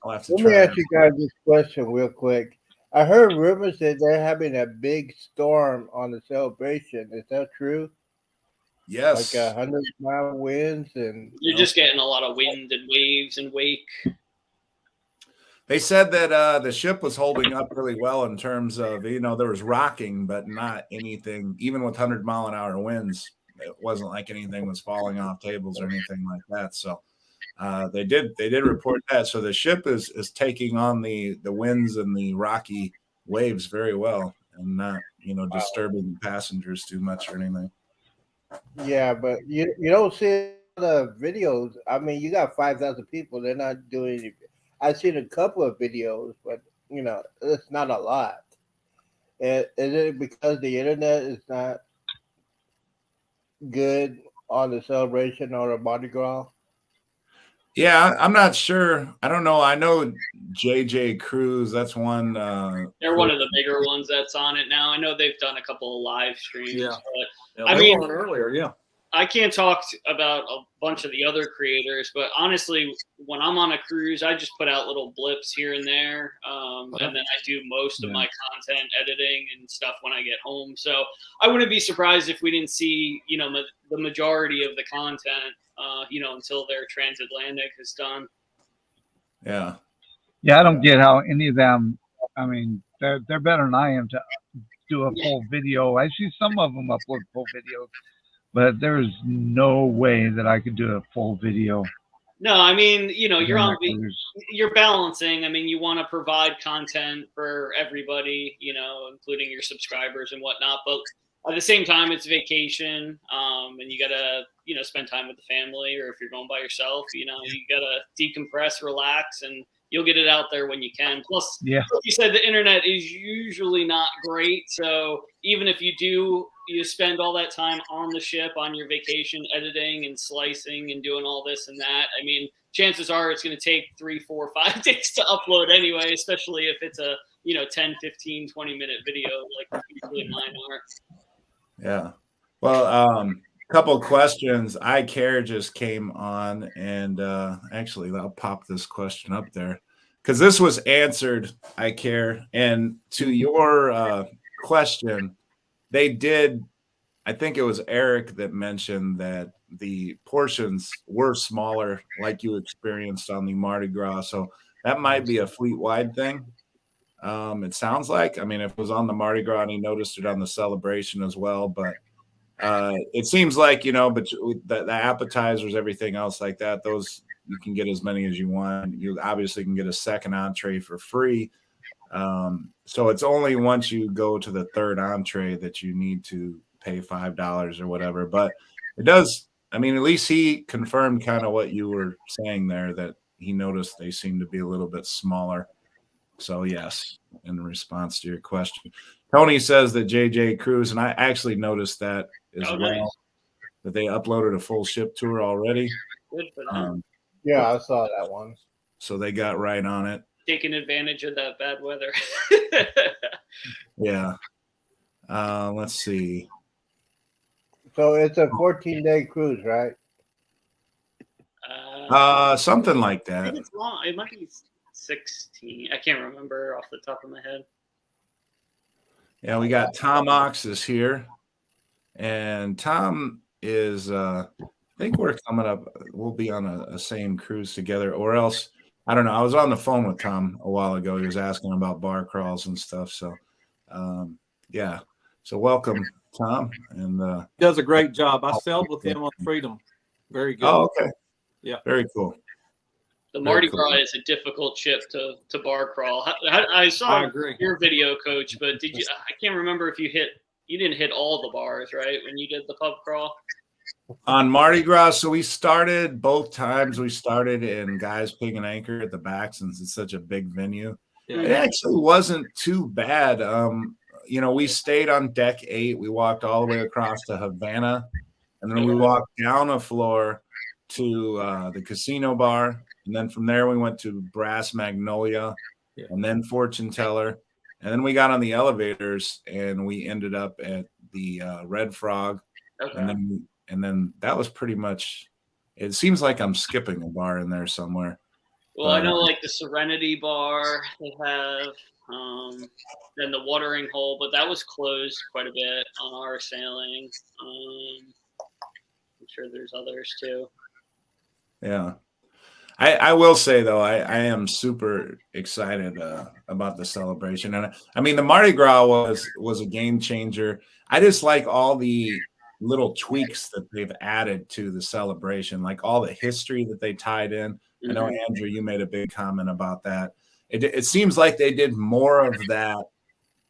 I'll have to Let try me ask it. you guys this question real quick. I heard rumors that they're having a big storm on the celebration. Is that true? Yes. Like 100-mile winds and You're just getting a lot of wind and waves and wake. They said that the ship was holding up really well in terms of, you know, there was rocking, but not anything, even with 100-mile-an-hour winds, it wasn't like anything was falling off tables or anything like that. So they did report that. So the ship is taking on the winds and the rocky waves very well and not, you know, disturbing passengers too much or anything. yeah, but you don't see the videos. I mean, you got 5,000 people. They're not doing anything. I've seen a couple of videos, but you know, it's not a lot. Is it because the internet is not good on the celebration or the Mardi Gras? Yeah, I'm not sure. I don't know. I know JJ Cruz. That's one. They're one of the bigger ones that's on it now. I know they've done a couple of live streams. Yeah. But, I I mean, mean, earlier, yeah. I can't talk about a bunch of the other creators, but honestly, when I'm on a cruise, I just put out little blips here and there, and then I do most of my content editing and stuff when I get home. So I wouldn't be surprised if we didn't see, you know, the majority of the content, you know, until their transatlantic is done. Yeah. Yeah, I don't get how any of them. I mean, they're better than I am to do a full video. I see some of them upload full videos, but there's no way that I could do a full video. No, I mean, you know, you're balancing. I mean, you want to provide content for everybody, you know, including your subscribers and whatnot. But at the same time, it's vacation, and you gotta, you know, spend time with the family. Or if you're going by yourself, you know, you gotta decompress, relax, and you'll get it out there when you can. Plus, like you said, the internet is usually not great. So even if you spend all that time on the ship, on your vacation, editing and slicing and doing all this and that, I mean, chances are it's going to take 3, 4, 5 days to upload anyway, especially if it's a, you know, 10, 15, 20-minute video like usually mine are. Yeah. Well, couple of questions. I Care just came on, and actually, I'll pop this question up there because this was answered. I Care, and to your question, they did. I think it was Eric that mentioned that the portions were smaller, like you experienced on the Mardi Gras. So that might be a fleet-wide thing. It sounds like. I mean, if it was on the Mardi Gras, and he noticed it on the celebration as well, but. It seems like, you know, but the appetizers, everything else like that, those you can get as many as you want. You obviously can get a second entree for free. So it's only once you go to the third entree that you need to pay $5 or whatever. But it does. I mean, at least he confirmed kind of what you were saying there, that he noticed they seem to be a little bit smaller. So yes, in response to your question, Tony says that JJ Cruz, and I actually noticed that as well, nice. that they uploaded a full ship tour already. Good for them. Yeah, I saw that one. So they got right on it. Taking advantage of that bad weather. Yeah. Let's see. So it's a 14-day cruise, right? Something like I that. think it's long. It might be 16. I can't remember off the top of my head. Yeah, we got Tom Ox is here. And Tom is, I think we're coming up, we'll be on a same cruise together, or else I don't know. I was on the phone with Tom a while ago. He was asking about bar crawls and stuff. So, yeah. So welcome, Tom. And He does a great job. I sailed with him on Freedom. Very good. oh, okay. Yeah. Very cool. The Very Mardi cool. Gras is a difficult ship to bar crawl. I saw I agree. your video, Coach, but did you? I can't remember if you didn't hit all the bars, right? When you did the pub crawl. On Mardi Gras, so we started both times. We started in Guy's Pig and Anchor at the back since it's such a big venue. Yeah. It actually wasn't too bad. We stayed on deck 8. We walked all the way across to Havana, and then we walked down a floor to the casino bar, and then from there we went to Brass Magnolia, and then Fortune Teller, and then we got on the elevators and we ended up at the Red Frog, and then that was pretty much. It seems like I'm skipping a bar in there somewhere. Well, I know like the Serenity Bar they have, then the Watering Hole, but that was closed quite a bit on our sailing. I'm sure there's others too. Yeah. I will say though, I am super excited about the celebration. And I mean the Mardi Gras was a game changer. I just like all the little tweaks that they've added to the celebration, like all the history that they tied in. I know, Andrew, you made a big comment about that. It seems like they did more of that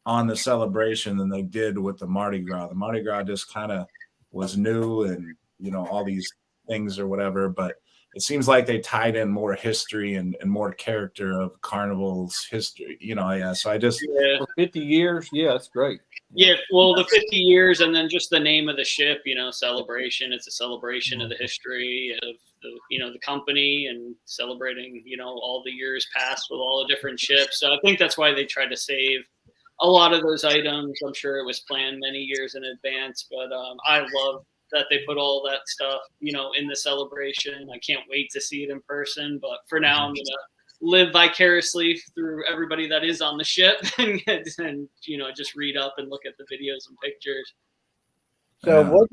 on the celebration than they did with the Mardi Gras. The Mardi Gras just kind of was new and, all these things or whatever, but it seems like they tied in more history and more character of Carnival's history, yeah. So I just for 50 years, yeah, it's great. Yeah, well, the 50 years and then just the name of the ship, celebration. It's a celebration of the history of the company and celebrating, all the years past with all the different ships. So I think that's why they tried to save a lot of those items. I'm sure it was planned many years in advance, but I love that they put all that stuff, in the celebration. I can't wait to see it in person, but for now I'm going to live vicariously through everybody that is on the ship and just read up and look at the videos and pictures. So what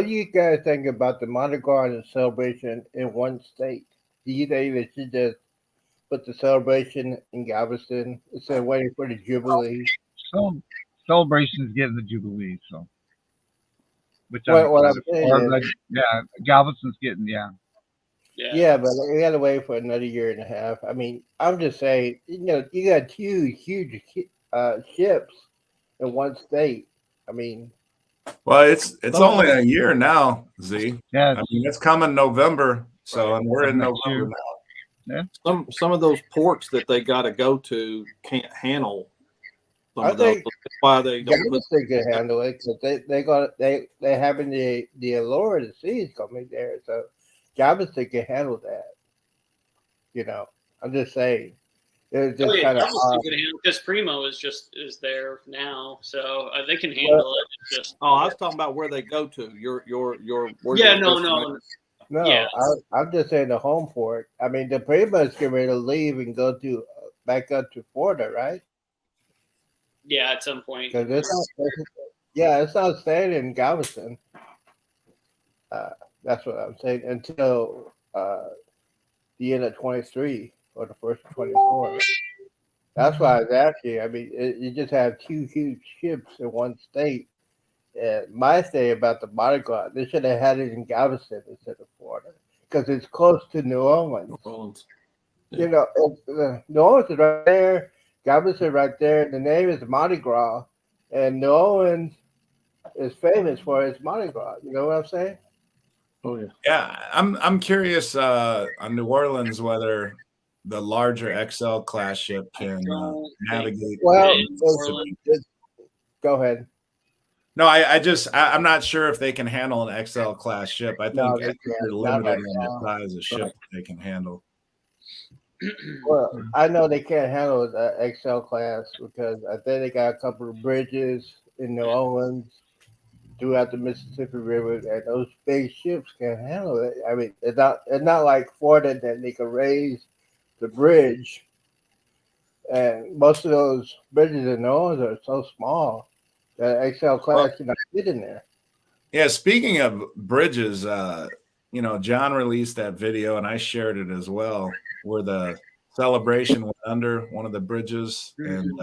do you guys think about the Mardi Gras and celebration in one state? Do you think they should just put the celebration in Galveston instead of waiting for the Jubilee? So celebration's getting the Jubilee, so which what I'm saying is, Galveston's getting Yeah, but we got to wait for another year and a half. I mean, I'm just saying, you got huge ships in one state. I mean, well, it's only a year now, Z. Yeah, I mean, it's coming November, so and we're in November now. Yeah. Some of those ports that they got to go to can't handle. I think that's why they don't. Galveston can handle it because they having the allure of the seas coming there, so Galveston can handle that. I'm just saying. It's just kind of because Primo is there now, so they can handle it. It's just I was talking about where they go to. Your No, Yeah. I'm just saying the home port. I mean, the Primo is getting ready to leave and go to back up to Florida, right? Yeah, at some point. Because it's not staying in Galveston. That's what I'm saying until the end of 23 or the first of 24. That's why I was asking. I mean, you just have two huge ships in one state. My say about the Mardi Gras, they should have had it in Galveston instead of Florida because it's close to New Orleans. Yeah. New Orleans is right there. Galveston right there. The name is Mardi Gras, and New Orleans is famous for its Mardi Gras. You know what I'm saying? Oh yeah. Yeah, I'm curious on New Orleans whether the larger XL class ship can navigate. Well, go ahead. No, I'm not sure if they can handle an XL class ship. I think they're limited on the size of ship they can handle. Well, I know they can't handle the XL class because I think they got a couple of bridges in New Orleans throughout the Mississippi River, and those big ships can handle it. I mean, it's not like Florida that they can raise the bridge, and most of those bridges in New Orleans are so small that XL class cannot fit in there. Yeah, speaking of bridges, John released that video, and I shared it as well, where Celebration went under one of the bridges, and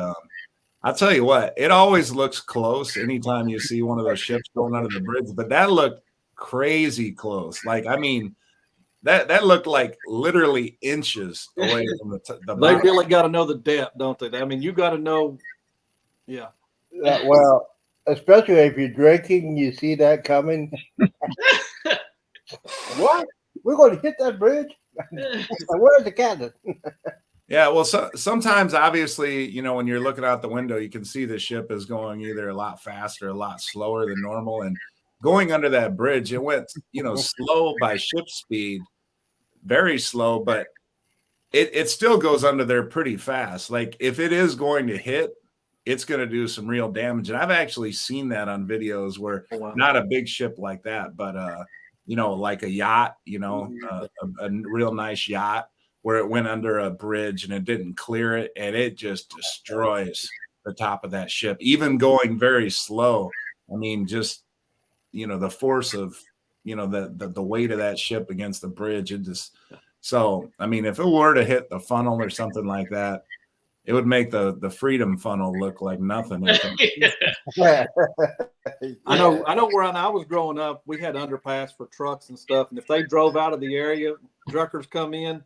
I'll tell you what, it always looks close anytime you see one of those ships going under the bridge, but that looked crazy close. Like, I mean, that looked like literally inches away from the They bottom. really got to know the depth, don't they? I mean, you got to know. Yeah. Well, especially if you're drinking, you see that coming. What? We're going to hit that bridge? Where's the captain? Yeah, well, sometimes obviously, you know, when you're looking out the window, you can see the ship is going either a lot faster, a lot slower than normal. And going under that bridge, it went, you know, slow by ship speed, very slow, but it still goes under there pretty fast. Like, if it is going to hit, it's going to do some real damage. And I've actually seen that on videos where not a big ship like that, but, you know, like a yacht, you know, a real nice yacht, where it went under a bridge and it didn't clear it, and it just destroys the top of that ship, even going very slow. I mean, just, you know, the force of, you know, the weight of that ship against the bridge, it just, so, I mean, if it were to hit the funnel or something like that, it would make the Freedom funnel look like nothing. I know where I was growing up, we had underpass for trucks and stuff, and if they drove out of the area, truckers come in,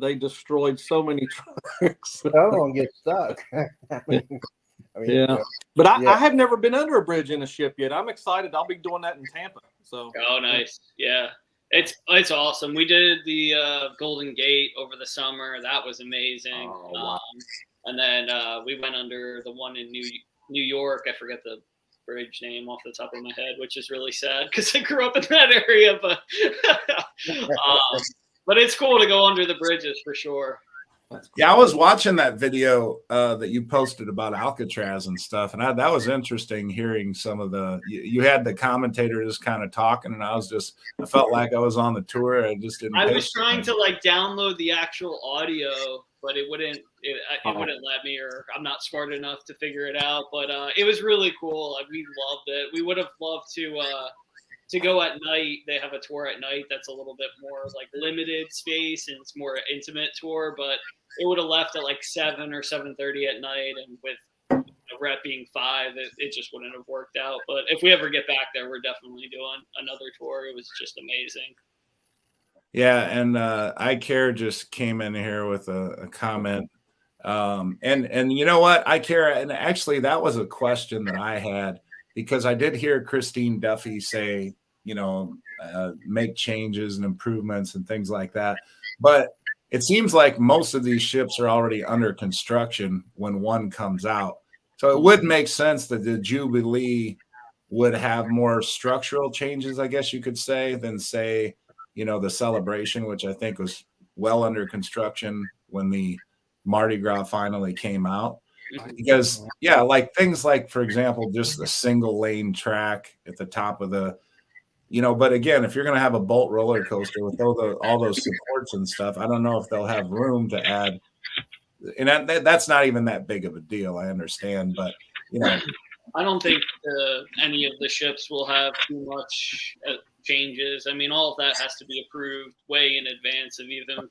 they destroyed so many trucks. I don't get stuck. Yeah. But I have never been under a bridge in a ship yet. I'm excited. I'll be doing that in Tampa. So. Oh, nice. Yeah. It's awesome. We did the Golden Gate over the summer. That was amazing. Oh, wow. And then we went under the one in New York. I forget the bridge name off the top of my head, which is really sad because I grew up in that area. But it's cool to go under the bridges for sure. Yeah, I was watching that video that you posted about Alcatraz and stuff, and that was interesting hearing some of you had the commentator just kind of talking, and I felt like I was on the tour. I just didn't. I was trying to like download the actual audio, but it wouldn't let me, or I'm not smart enough to figure it out. But it was really cool. Like, we loved it. We would have loved to go at night. They have a tour at night that's a little bit more like limited space and it's more intimate tour, but it would have left at like 7 or 7:30 at night, and with the rep being 5, it just wouldn't have worked out. But if we ever get back there, we're definitely doing another tour. It was just amazing. Yeah, and I Care just came in here with a comment. And you know what, I Care, and actually that was a question that I had, because I did hear Christine Duffy say, you know, make changes and improvements and things like that. But it seems like most of these ships are already under construction when one comes out. So it would make sense that the Jubilee would have more structural changes, I guess you could say, than, say, you know, the Celebration, which I think was well under construction when the Mardi Gras finally came out. Because, yeah, like things like, for example, just the single lane track at the top of the, you know, but again, if you're going to have a bolt roller coaster with all those supports and stuff, I don't know if they'll have room to add. And that's not even that big of a deal, I understand. But, you know, I don't think any of the ships will have too much changes. I mean, all of that has to be approved way in advance of even,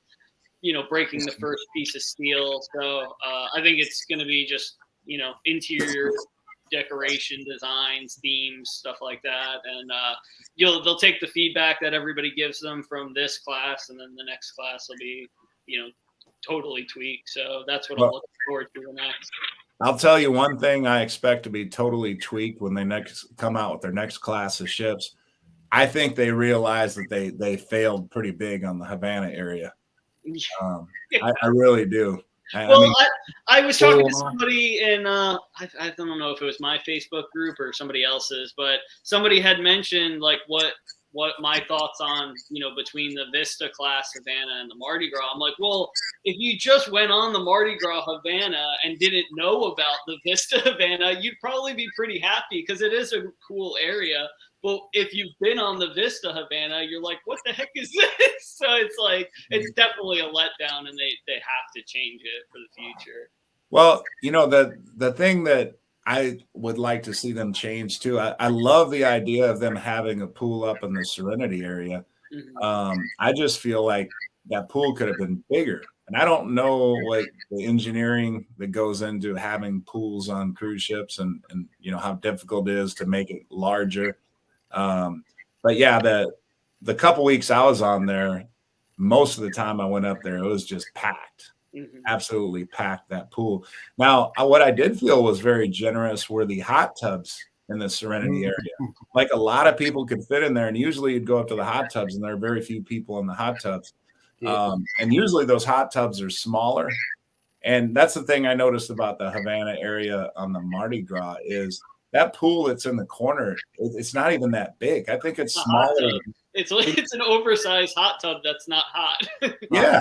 you know, breaking the first piece of steel. So I think it's going to be just, you know, interior decoration, designs, themes, stuff like that. And they'll take the feedback that everybody gives them from this class, and then the next class will be, you know, totally tweaked. So that's what I'm looking forward to the next. I'll tell you one thing I expect to be totally tweaked when they next come out with their next class of ships. I think they realize that they failed pretty big on the Havana area. I really do. I was talking to somebody in I don't know if it was my Facebook group or somebody else's, but somebody had mentioned like what my thoughts on, you know, between the Vista class Havana and the Mardi Gras. I'm like, well, if you just went on the Mardi Gras Havana and didn't know about the Vista Havana, you'd probably be pretty happy because it is a cool area. But if you've been on the Vista Havana, you're like, what the heck is this? So it's like, it's definitely a letdown, and they have to change it for the future. Well, you know, the thing that I would like to see them change too, I love the idea of them having a pool up in the Serenity area. I just feel like that pool could have been bigger. And I don't know what the engineering that goes into having pools on cruise ships and you know how difficult it is to make it larger. But yeah, the couple weeks I was on there, most of the time I went up there, it was just packed. Absolutely packed, that pool. Now, what I did feel was very generous were the hot tubs in the Serenity area. Like a lot of people could fit in there, and usually you'd go up to the hot tubs, and there are very few people in the hot tubs. And usually those hot tubs are smaller. And that's the thing I noticed about the Havana area on the Mardi Gras is that pool that's in the corner, it's not even that big. I think it's smaller. It's an oversized hot tub that's not hot. Yeah,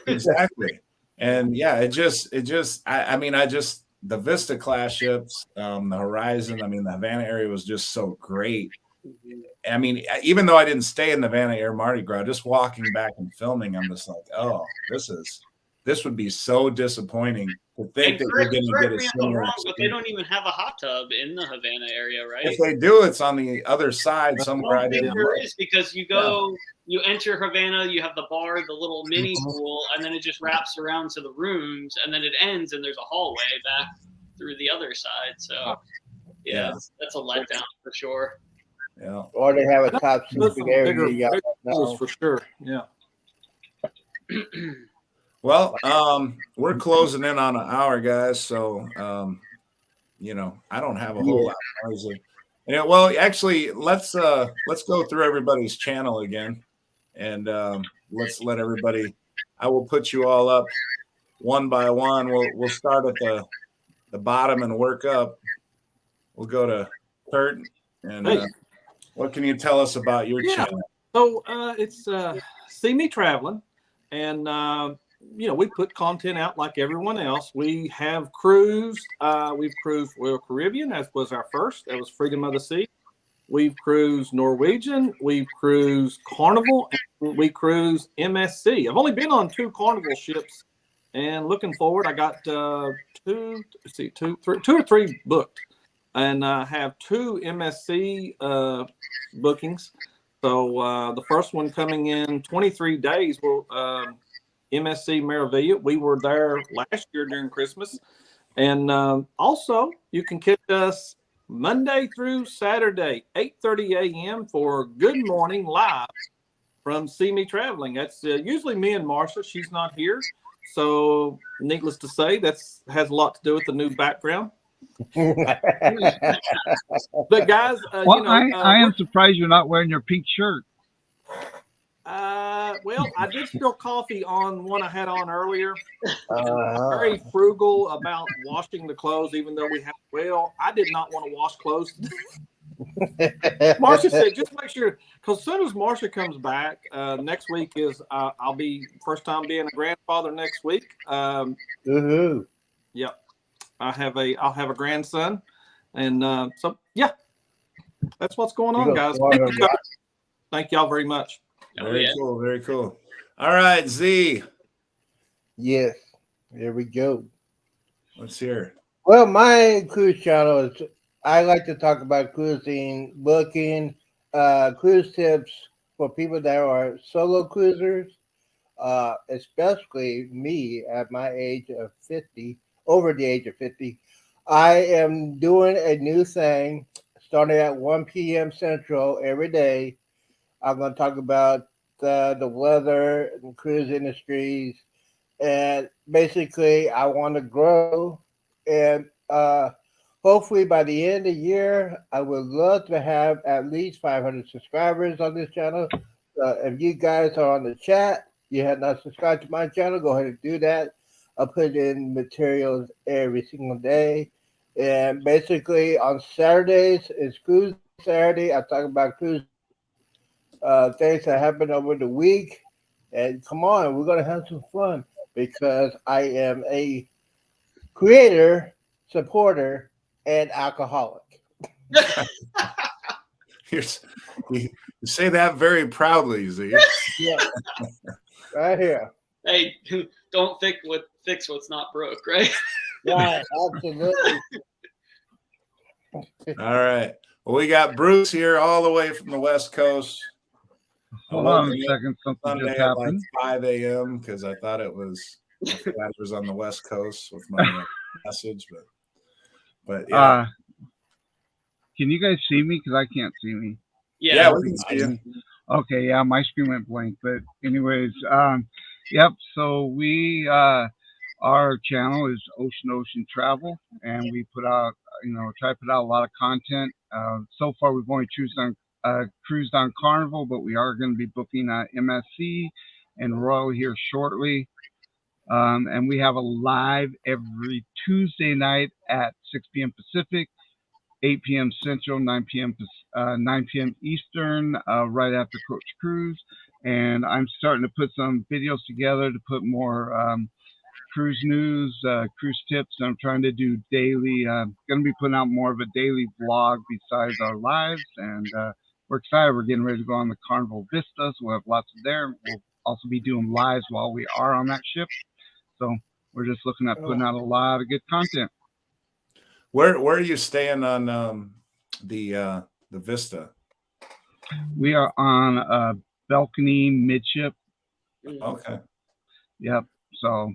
exactly. And yeah, the Vista class ships, the Horizon, I mean, the Havana area was just so great. I mean, even though I didn't stay in the Havana Air Mardi Gras, just walking back and filming, I'm just like, oh, this would be so disappointing to think that you're going to get a similar wrong, but they don't even have a hot tub in the Havana area, right? If they do, it's on the other side somewhere. I think there is, because you go, you enter Havana, you have the bar, the little mini pool, and then it just wraps around to the rooms, and then it ends, and there's a hallway back through the other side. So, yeah. That's a letdown for sure. Yeah. Or they have a top secret area. For sure. Yeah. Well, we're closing in on an hour, guys. So, you know, I don't have a whole lot of noise. Yeah, well, actually, let's go through everybody's channel again, and let's let everybody. I will put you all up one by one. We'll start at the bottom and work up. We'll go to Kurt, and what can you tell us about your channel? So it's See Me Traveling, and you know, we put content out like everyone else. We have cruised. We've cruised Royal Caribbean. That was our first. That was Freedom of the Sea. We've cruised Norwegian. We've cruised Carnival. And we cruised MSC. I've only been on 2 Carnival ships, and looking forward, I got 2 or 3 booked, and I have 2 MSC bookings. So the first one coming in 23 days will. MSC Meraviglia. We were there last year during Christmas. And also, you can catch us Monday through Saturday, 8:30 a.m. for Good Morning Live from See Me Traveling. That's usually me and Marsha. She's not here. So, needless to say, that has a lot to do with the new background. But, guys, well, you know, I am surprised you're not wearing your pink shirt. Well, I did spill coffee on one I had on earlier. Very frugal about washing the clothes, even though we have. Well, I did not want to wash clothes today. Marsha said, just make sure, because as soon as Marsha comes back, next week is I'll be first time being a grandfather next week. Yep, I'll have a grandson, and so yeah, that's what's going on, guys. Thank y'all very much. Very cool. Very cool. All right, Z. Yes. There we go. Let's hear. Well, my cruise channel is, I like to talk about cruising, booking, cruise tips for people that are solo cruisers, especially me at my age of 50, over the age of 50. I am doing a new thing starting at 1 p.m. Central every day. I'm going to talk about the weather and cruise industries. And basically, I want to grow. And hopefully, by the end of the year, I would love to have at least 500 subscribers on this channel. If you guys are on the chat, you have not subscribed to my channel, go ahead and do that. I'll put in materials every single day. And basically, on Saturdays, it's Cruise Saturday. I talk about cruise things that happen over the week. And come on, we're going to have some fun because I am a creator, supporter, and alcoholic. You say that very proudly, Z. Yeah, right here. Hey, don't fix what's not broke, right? Right, absolutely. All right. Well, we got Bruce here all the way from the West Coast. Hold on a second. Something Sunday just at like happened. 5 a.m. because I thought it was on the West Coast with my message, but yeah. Can you guys see me? Because I can't see me. Yeah, we can see you. Okay, yeah, my screen went blank. But anyways, yep. So we our channel is Ocean Travel, and we put out, try to put out a lot of content. So far, we've only cruised on Carnival, but we are going to be booking MSC and Royal here shortly. And we have a live every Tuesday night at 6 p.m. Pacific, 8 p.m. Central, 9 p.m. Eastern, right after Coach Cruise. And I'm starting to put some videos together to put more cruise news, cruise tips. I'm trying to do daily, going to be putting out more of a daily vlog besides our lives. And we're excited. We're getting ready to go on the Carnival Vista, so we'll have lots of there. We'll also be doing lives while we are on that ship. So we're just looking at putting out a lot of good content. Where are you staying on the Vista? We are on a balcony midship. Okay. Yep. So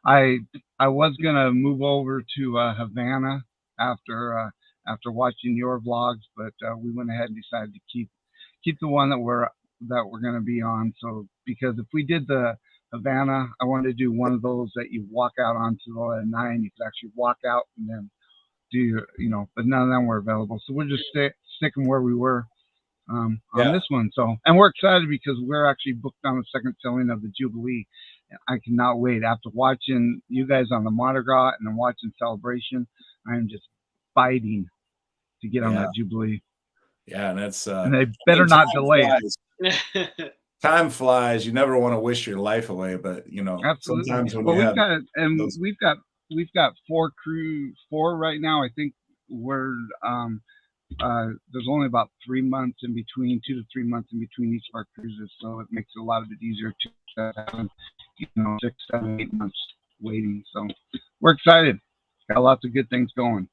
I was gonna move over to Havana after watching your vlogs, but we went ahead and decided to keep the one that we're gonna be on. So because if we did the Havana, I wanted to do one of those that you walk out onto the 9. You could actually walk out and then do but none of them were available. So we're just sticking where we were on this one. So, and we're excited because we're actually booked on the second sailing of the Jubilee. I cannot wait. After watching you guys on the Mardi Gras and then watching Celebration, I'm just fighting to get on that Jubilee. Yeah, and that's and they better not delay it. Time flies. You never want to wish your life away, but absolutely. Sometimes when we've got 4 right now. I think we're there's only about 3 months in between, 2 to 3 months in between each of our cruises, so it makes it a lot of it easier to have 6, 7, 8 months waiting. So we're excited. Got lots of good things going.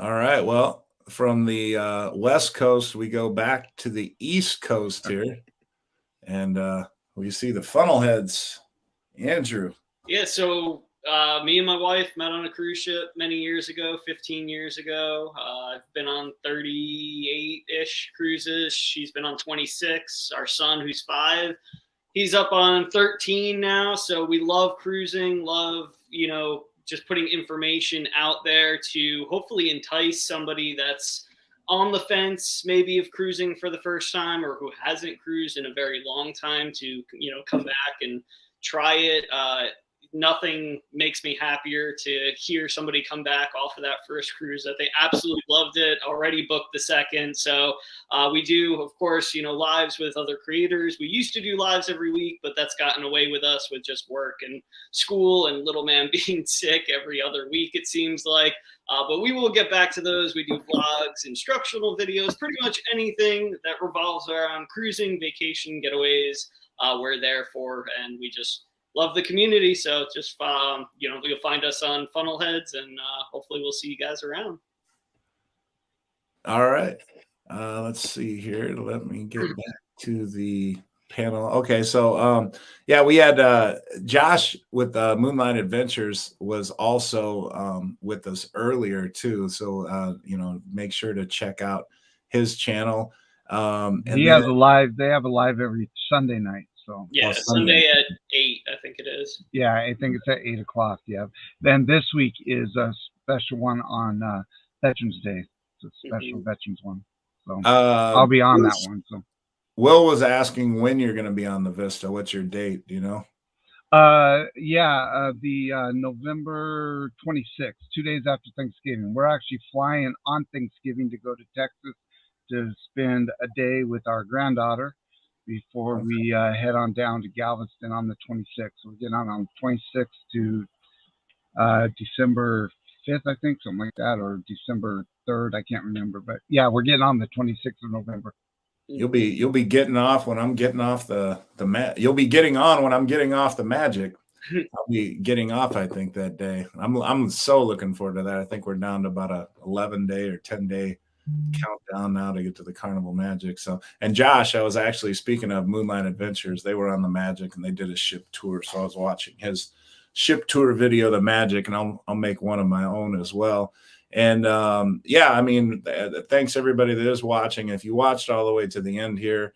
All right. Well, from the West Coast, we go back to the East Coast here, and we see the funnelheads. Andrew. Yeah. So me and my wife met on a cruise ship many years ago, 15 years ago. I've been on 38-ish cruises. She's been on 26. Our son, who's 5, he's up on 13 now. So we love cruising, love, just putting information out there to hopefully entice somebody that's on the fence, maybe of cruising for the first time, or who hasn't cruised in a very long time to, come back and try it. Nothing makes me happier to hear somebody come back off of that first cruise that they absolutely loved it, already booked the second. So we do, of course, lives with other creators. We used to do lives every week, but that's gotten away with us with just work and school and little man being sick every other week, it seems like. But we will get back to those. We do vlogs, instructional videos, pretty much anything that revolves around cruising, vacation, getaways, we're there for, and we just love the community. So just, you'll find us on Funnelheads, and hopefully we'll see you guys around. All right. Let's see here. Let me get back to the panel. Okay. So, we had Josh with Moonlight Adventures was also with us earlier too. So, make sure to check out his channel. And they have a live every Sunday night. So yeah, Sunday at 8, I think it is. Yeah, I think it's at 8 o'clock. Yeah. Then this week is a special one on Veterans Day. It's a special Veterans one. So I'll be on that one. So Will was asking when you're going to be on the Vista. What's your date? Do you know? The November 26th, 2 days after Thanksgiving. We're actually flying on Thanksgiving to go to Texas to spend a day with our granddaughter before we head on down to Galveston on the 26th. So we're getting on the 26th to December 5th, I think, something like that, or December 3rd. I can't remember, but yeah, we're getting on the 26th of November. You'll be getting off when I'm getting off you'll be getting on when I'm getting off the Magic. I'll be getting off, I think, that day. I'm so looking forward to that. I think we're down to about a 11-day or 10-day countdown now to get to the Carnival Magic. So, and Josh, I was actually, speaking of Moonlight Adventures, they were on the Magic and they did a ship tour. So I was watching his ship tour video, the Magic, and I'll make one of my own as well. And yeah, I mean, thanks everybody that is watching. If you watched all the way to the end here,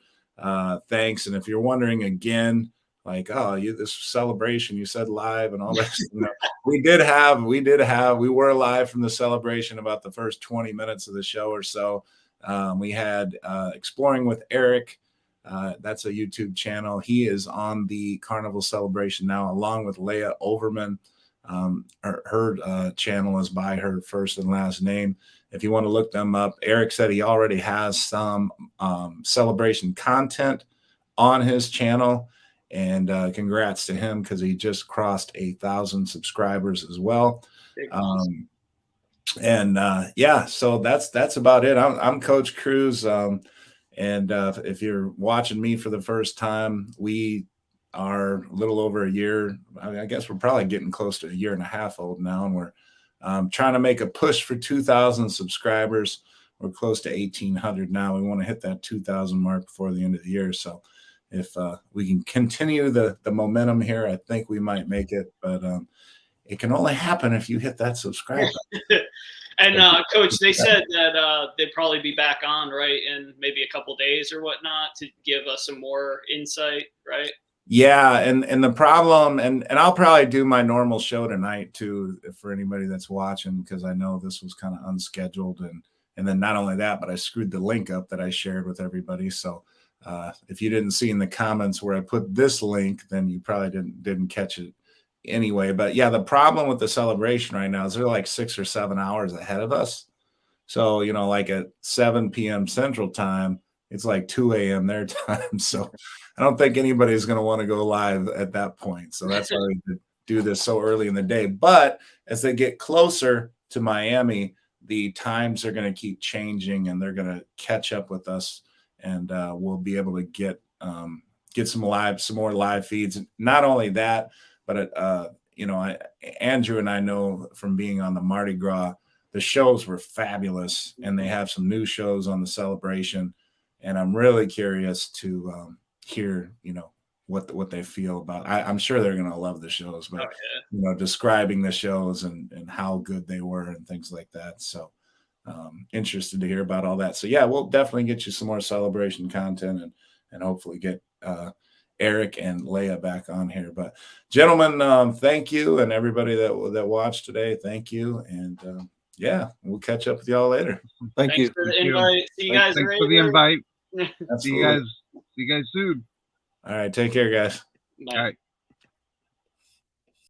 thanks. And if you're wondering again, like, oh, this celebration, you said live and all that, we were live from the celebration about the first 20 minutes of the show or so. We had Exploring with Eric. That's a YouTube channel. He is on the Carnival celebration now, along with Leah Overman. Her channel is by her first and last name. If you want to look them up, Eric said he already has some celebration content on his channel. And congrats to him, because he just crossed 1,000 subscribers as well. Yeah, so that's about it. I'm Coach Cruz. And if you're watching me for the first time, we are a little over a year. I guess we're probably getting close to a year and a half old now. And we're trying to make a push for 2,000 subscribers. We're close to 1,800 now. We want to hit that 2,000 mark before the end of the year. So if we can continue the momentum here, I think we might make it, but it can only happen if you hit that subscribe button. And Coach, they said that they'd probably be back on, right, in maybe a couple days or whatnot, to give us some more insight, right? Yeah, and the problem, and I'll probably do my normal show tonight too, for anybody that's watching, because I know this was kind of unscheduled, and then not only that, but I screwed the link up that I shared with everybody. So if you didn't see in the comments where I put this link, then you probably didn't catch it anyway. But yeah, the problem with the celebration right now is they're like 6 or 7 hours ahead of us. So, like at 7 p.m. Central Time, it's like 2 a.m. their time. So I don't think anybody's going to want to go live at that point. So that's why we do this so early in the day. But as they get closer to Miami, the times are going to keep changing, and they're going to catch up with us. And we'll be able to get some more live feeds. Not only that, but Andrew and I know from being on the Mardi Gras, the shows were fabulous, and they have some new shows on the celebration. And I'm really curious to hear, what they feel about. I'm sure they're going to love the shows, but describing the shows and how good they were and things like that. So. Interested to hear about all that. So yeah, we'll definitely get you some more celebration content and hopefully get Eric and Leah back on here. But gentlemen, thank you, and everybody that watched today, thank you. And yeah, we'll catch up with y'all later. Thanks you for the invite. See you guys. Thanks for the invite. See you guys soon. All right, take care, guys. Bye. All right.